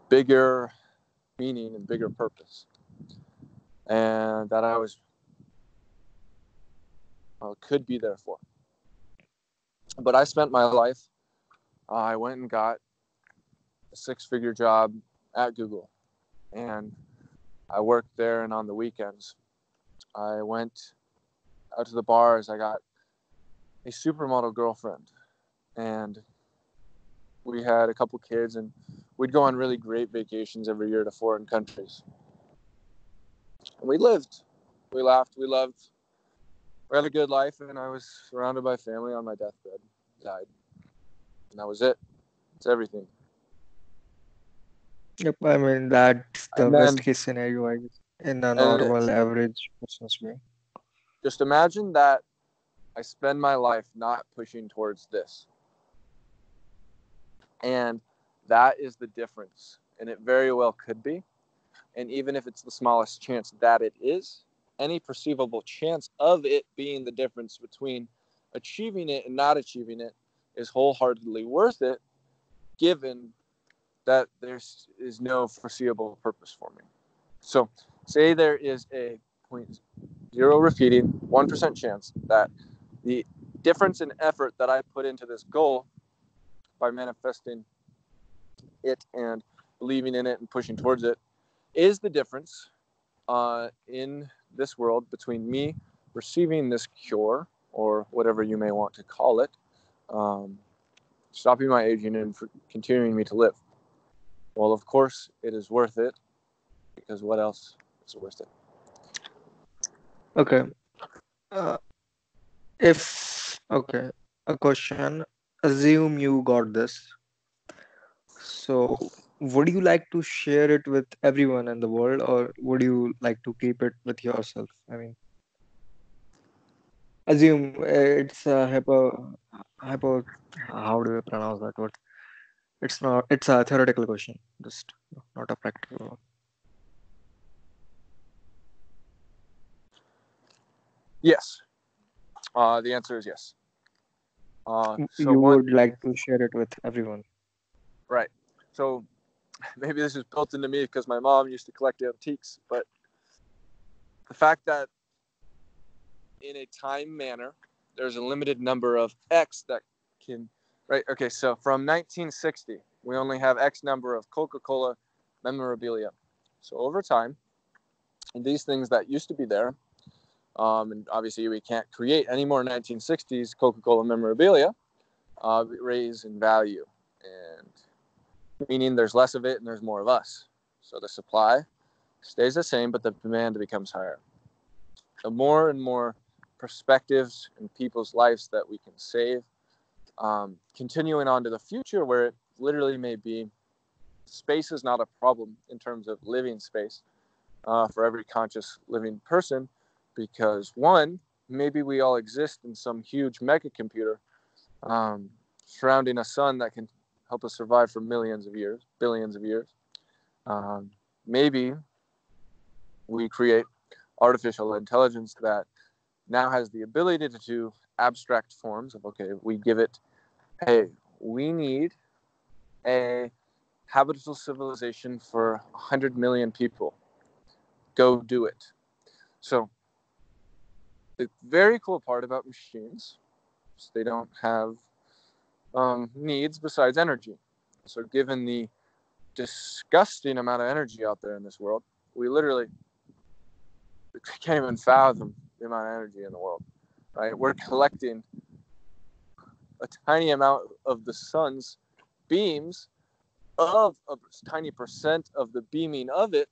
bigger meaning and bigger purpose, and that I was could be there for. But I spent my life. I went and got a 6-figure job at Google, and I worked there. And on the weekends, I went out to the bars. I got a supermodel girlfriend, and we had a couple kids, and we'd go on really great vacations every year to foreign countries. And we lived, we laughed, we loved. We had a good life, and I was surrounded by family on my deathbed. Died, and that was it. It's everything. yep, I mean that's the And best then, case scenario, I guess, in a and normal average person's way. just imagine that I spend my life not pushing towards this. And that is the difference. And it very well could be. And even if it's the smallest chance that it is, any perceivable chance of it being the difference between achieving it and not achieving it is wholeheartedly worth it, given that there is no foreseeable purpose for me. So, say there is a 0.0 repeating 1% chance that the difference in effort that I put into this goal by manifesting it and believing in it and pushing towards it is the difference in this world between me receiving this cure, or whatever you may want to call it, stopping my aging and continuing me to live. Well, of course, it is worth it, because what else is worth it? Okay. Uh, if Okay, a question. Assume you got this. So, would you like to share it with everyone in the world, or would you like to keep it with yourself? I mean, assume it's a hypo. How do you pronounce that word? It's not. It's a theoretical question, just not a practical one. Yes. The answer is yes. So You one, would like to share it with everyone. right. So maybe this is built into me because my mom used to collect antiques, but the fact that in a time manner, there's a limited number of X that can, right? Okay, so from 1960, we only have X number of Coca-Cola memorabilia. So over time, these things that used to be there, and obviously we can't create any more 1960s Coca-Cola memorabilia, raise in value, and meaning there's less of it and there's more of us. So the supply stays the same, but the demand becomes higher. The more and more perspectives and people's lives that we can save, continuing on to the future where it literally may be space is not a problem in terms of living space for every conscious living person, because one, maybe we all exist in some huge mega computer surrounding a sun that can help us survive for millions of years, billions of years. Maybe we create artificial intelligence that now has the ability to do abstract forms of, okay, we give it, hey, we need a habitable civilization for 100 million people. Go do it. So the very cool part about machines is they don't have needs besides energy. So given the disgusting amount of energy out there in this world, we literally can't even fathom the amount of energy in the world, right? We're collecting a tiny amount of the sun's beams of a tiny percent of the beaming of it,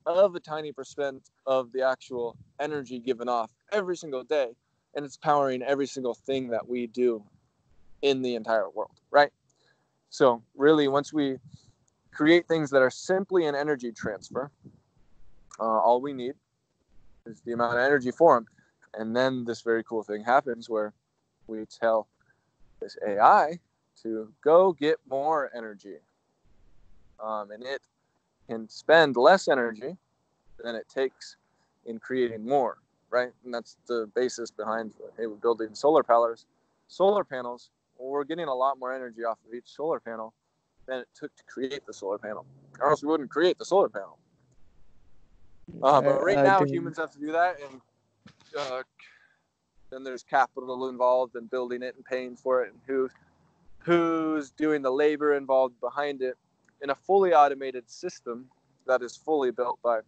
of a tiny percent of the actual energy given off every single day. And it's powering every single thing that we do in the entire world, right? So really, once we create things that are simply an energy transfer, all we need is the amount of energy for them. And then this very cool thing happens where we tell this AI to go get more energy. And it can spend less energy than it takes in creating more, right? And that's the basis behind, hey, we're building solar panels. Well, we're getting a lot more energy off of each solar panel than it took to create the solar panel, or else we wouldn't create the solar panel. But right I now, think humans have to do that, and then there's capital involved in building it and paying for it, and who's doing the labor involved behind it in a fully automated system that is fully built by an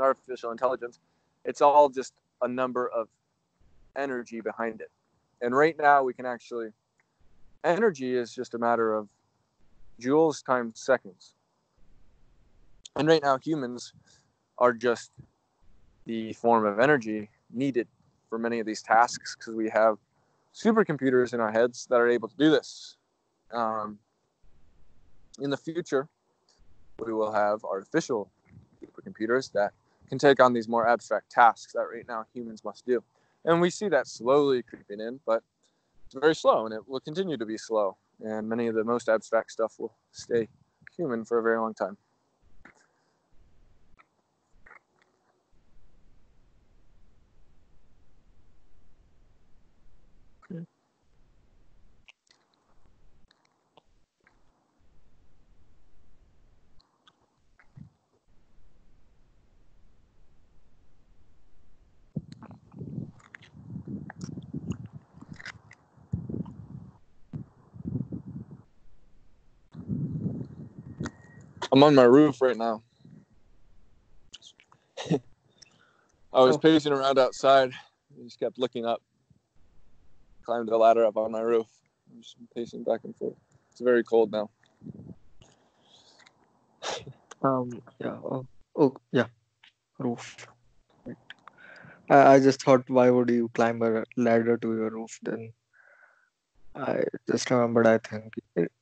artificial intelligence. It's all just a number of energy behind it. And right now we can actually, energy is just a matter of joules times seconds. And right now humans are just the form of energy needed for many of these tasks because we have supercomputers in our heads that are able to do this. In the future, we will have artificial supercomputers that can take on these more abstract tasks that right now humans must do. And we see that slowly creeping in, but it's very slow and it will continue to be slow. And many of the most abstract stuff will stay human for a very long time. I'm on my roof right now. I was oh, pacing around outside. I just kept looking up. Climbed the ladder up on my roof. I'm just pacing back and forth. It's very cold now. yeah. Oh, yeah. Roof. Right. I just thought, why would you climb a ladder to your roof then? I just remembered, I think.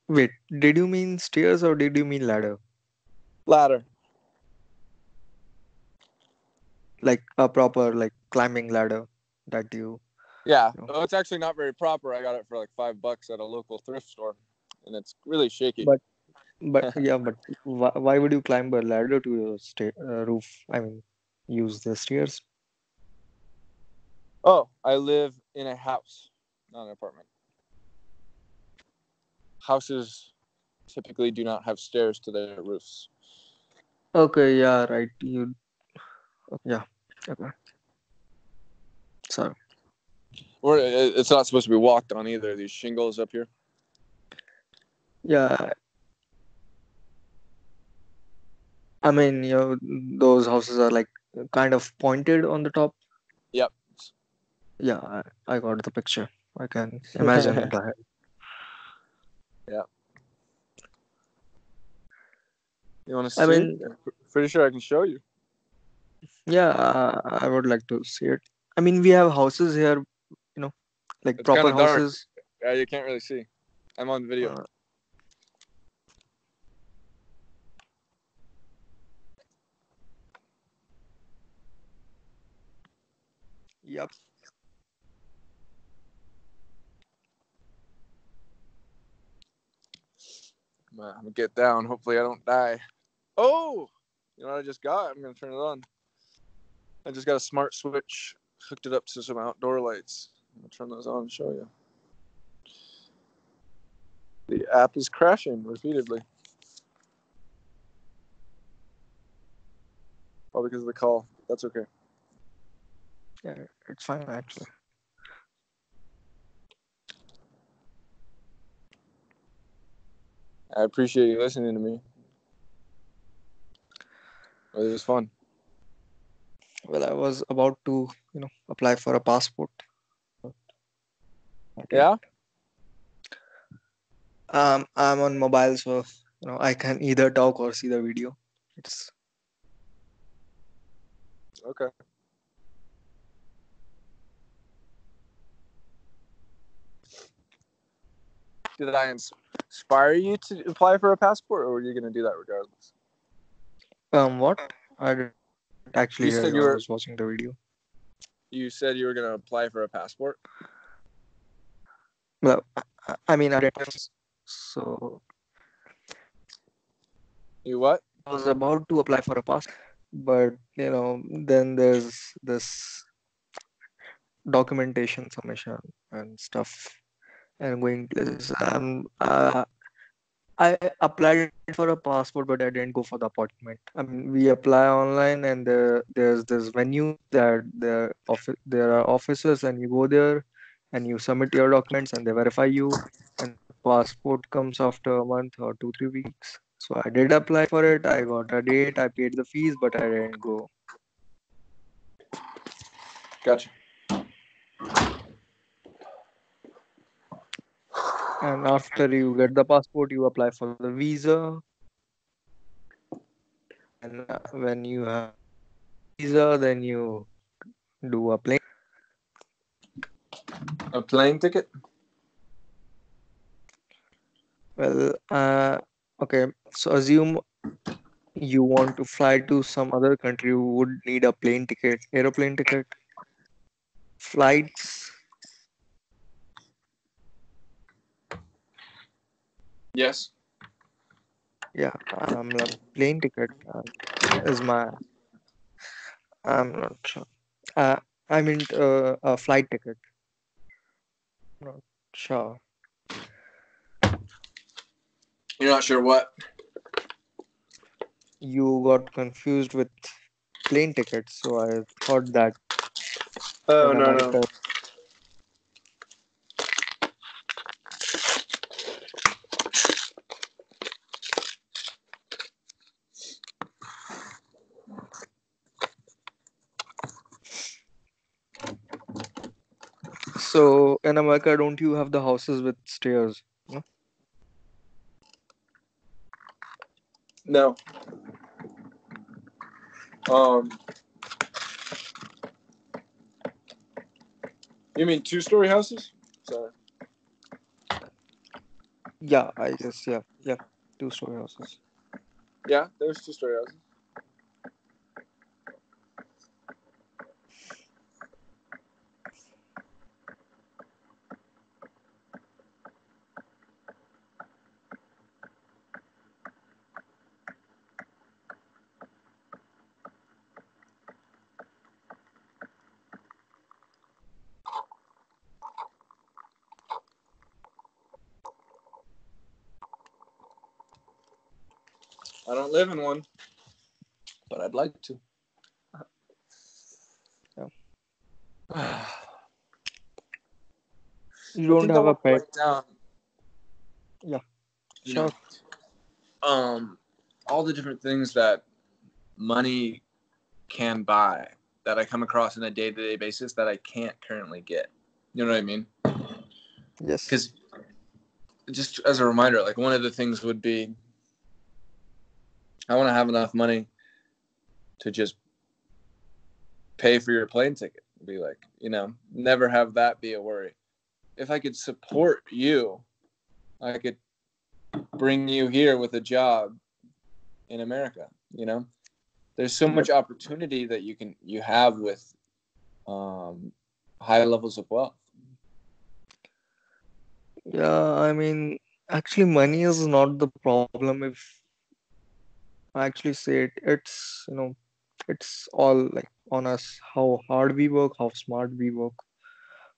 Wait, did you mean stairs or did you mean ladder? Ladder. Like a proper like climbing ladder that Yeah. you know. Oh, it's actually not very proper. I got it for like $5 at a local thrift store, and it's really shaky. But but why would you climb a ladder to your roof? I mean, use the stairs. Oh, I live in a house, not an apartment. Houses typically do not have stairs to their roofs. Okay, yeah, right. Yeah. Okay. So Or it's not supposed to be walked on either. These shingles up here. yeah, I mean, those houses are like kind of pointed on the top. Yep. Yeah, I got the picture. I can imagine it ahead. Yeah. You want to I see? mean, I'm pretty sure I can show you. yeah, I would like to see it. I mean, we have houses here, you know, like It's kind proper of dark. houses. Yeah, you can't really see. I'm on video. Uh, yep. I'm gonna get down. Hopefully, I don't die. Oh, you know what I just got? I'm gonna turn it on. I just got a smart switch. Hooked it up to some outdoor lights. I'm gonna turn those on and show you. The app is crashing repeatedly. All because of the call. That's okay. Yeah, it's fine actually. I appreciate you listening to me. It was fun. Well, I was about to, apply for a passport. Not yet. Yeah? I'm on mobile, so I can either talk or see the video. It's Okay. Did I inspire you to apply for a passport, or were you going to do that regardless? what? I didn't actually hear you. You I was said you watching were. the video. You said you were going to apply for a passport. Well, I mean, I didn't. So You what? I was about to apply for a pass, but then there's this documentation submission and stuff, and going places. I applied for a passport, but I didn't go for the appointment. I mean, we apply online, and there's this venue that there are offices, and you go there, and you submit your documents, and they verify you, and the passport comes after a month or 2-3 weeks. So I did apply for it. I got a date. I paid the fees, but I didn't go. Gotcha. And after you get the passport, you apply for the visa. And when you have the visa, then you do a plane. A plane ticket? Well, okay. So assume you want to fly to some other country, you would need a plane ticket, aeroplane ticket, flights. Yes. Yeah, like plane ticket is my. I'm not sure. Uh, I mean, a flight ticket. Not sure. You're not sure what? You got confused with plane tickets, so I thought that Oh, in no, no. America. So in America, don't you have the houses with stairs? No? No. Um, you mean two-story houses? Sorry. Yeah, I guess. Yeah, yeah. Two-story houses. Yeah, there's two-story houses. I don't live in one, but I'd like to. Yeah. I You don't think I have a want to pet. write down, Yeah, you know, sure. um, all the different things that money can buy that I come across on a day-to-day basis that I can't currently get. You know what I mean? Yes. Because just as a reminder, like one of the things would be I want to have enough money to just pay for your plane ticket. Be like, never have that be a worry. If I could support you, I could bring you here with a job in America. There's so Yep. much opportunity that you have with high levels of wealth. Yeah, I mean, actually, money is not the problem. If I actually say it, it's all like on us. How hard we work, how smart we work.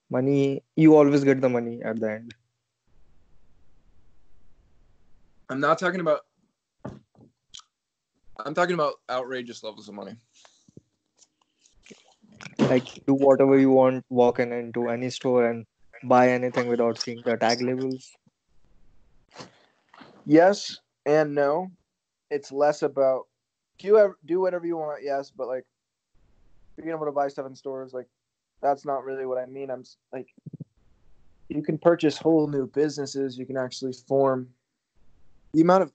Money, you always get the money at the end. I'm not talking about. I'm talking about outrageous levels of money. Like do whatever you want, walk in into any store and buy anything without seeing the tag labels. Yes and no. It's less about do whatever you want. Yes, but like being able to buy stuff in stores, like that's not really what I mean. I'm like you can purchase whole new businesses. You can actually form the amount of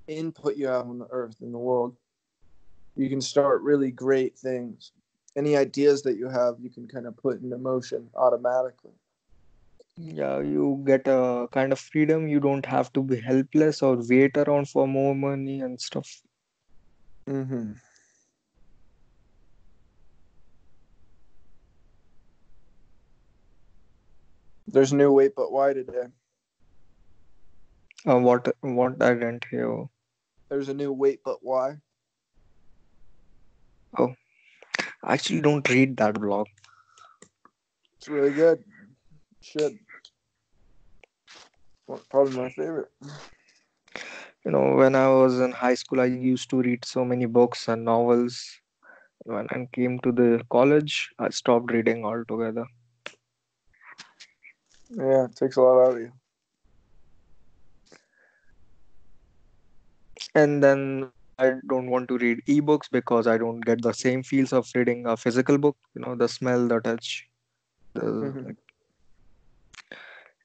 input you have on the earth in the world. You can start really great things. Any ideas that you have, you can kind of put into motion automatically. Yeah, you get a kind of freedom. You don't have to be helpless or wait around for more money and stuff. Mm-hmm. There's a new Wait But Why today. What I didn't hear. There's a new Wait But Why. Oh, I actually don't read that blog. It's really good. Should. Well, probably my favorite. When I was in high school, I used to read so many books and novels. When I came to the college, I stopped reading altogether. Yeah, it takes a lot out of you. And then I don't want to read ebooks because I don't get the same feels of reading a physical book. The smell, the touch, the Mm-hmm. like,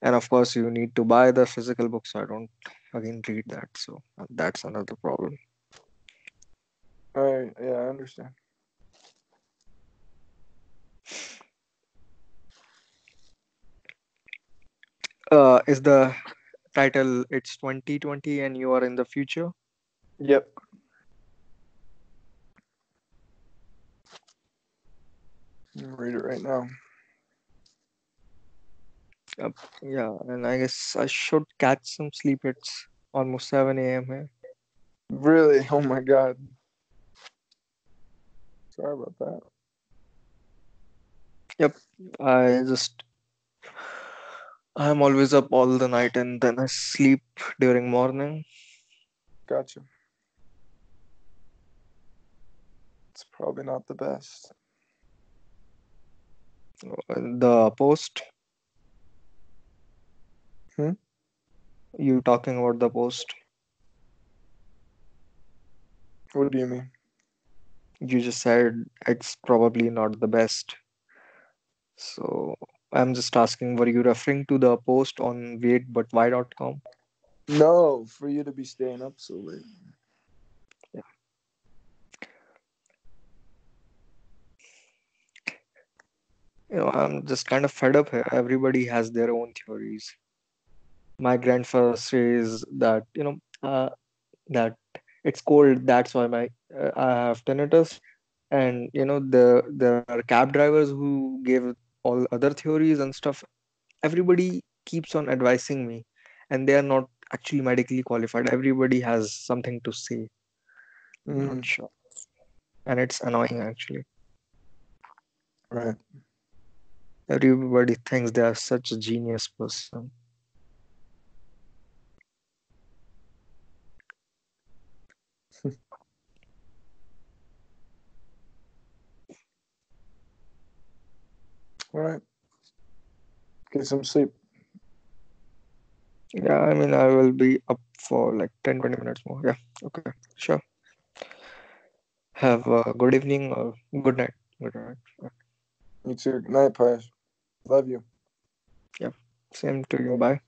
and of course you need to buy the physical book. So I don't again read that. So that's another problem. I understand. Is the title it's 2020 and you are in the future? Yep. I'm gonna read it right now. Uh, yeah, and I guess I should catch some sleep. It's almost 7 a.m. here. Really? Oh my god. Sorry about that. Yep, I just I'm always up all the night and then I sleep during morning. Gotcha. It's probably not the best. The post, Hmm? you talking about the post? What do you mean? You just said it's probably not the best. So I'm just asking, were you referring to the post on waitbutwhy.com? No, for you to be staying up so late. Yeah. I'm just kind of fed up here. Everybody has their own theories. My grandfather says that that it's cold, that's why my I have tinnitus. And there are cab drivers who gave all other theories and stuff. Everybody keeps on advising me, and they are not actually medically qualified. Everybody has something to say. I'm not Mm, sure, and it's annoying actually. right. Everybody thinks they are such a genius person. All right. Get some sleep. Yeah, I mean, I will be up for like 10-20 minutes more. Yeah, okay, sure. Have a good evening or good night. Good night. You too. Good night, Pash. Love you. Yeah, same to you. Bye. Bye.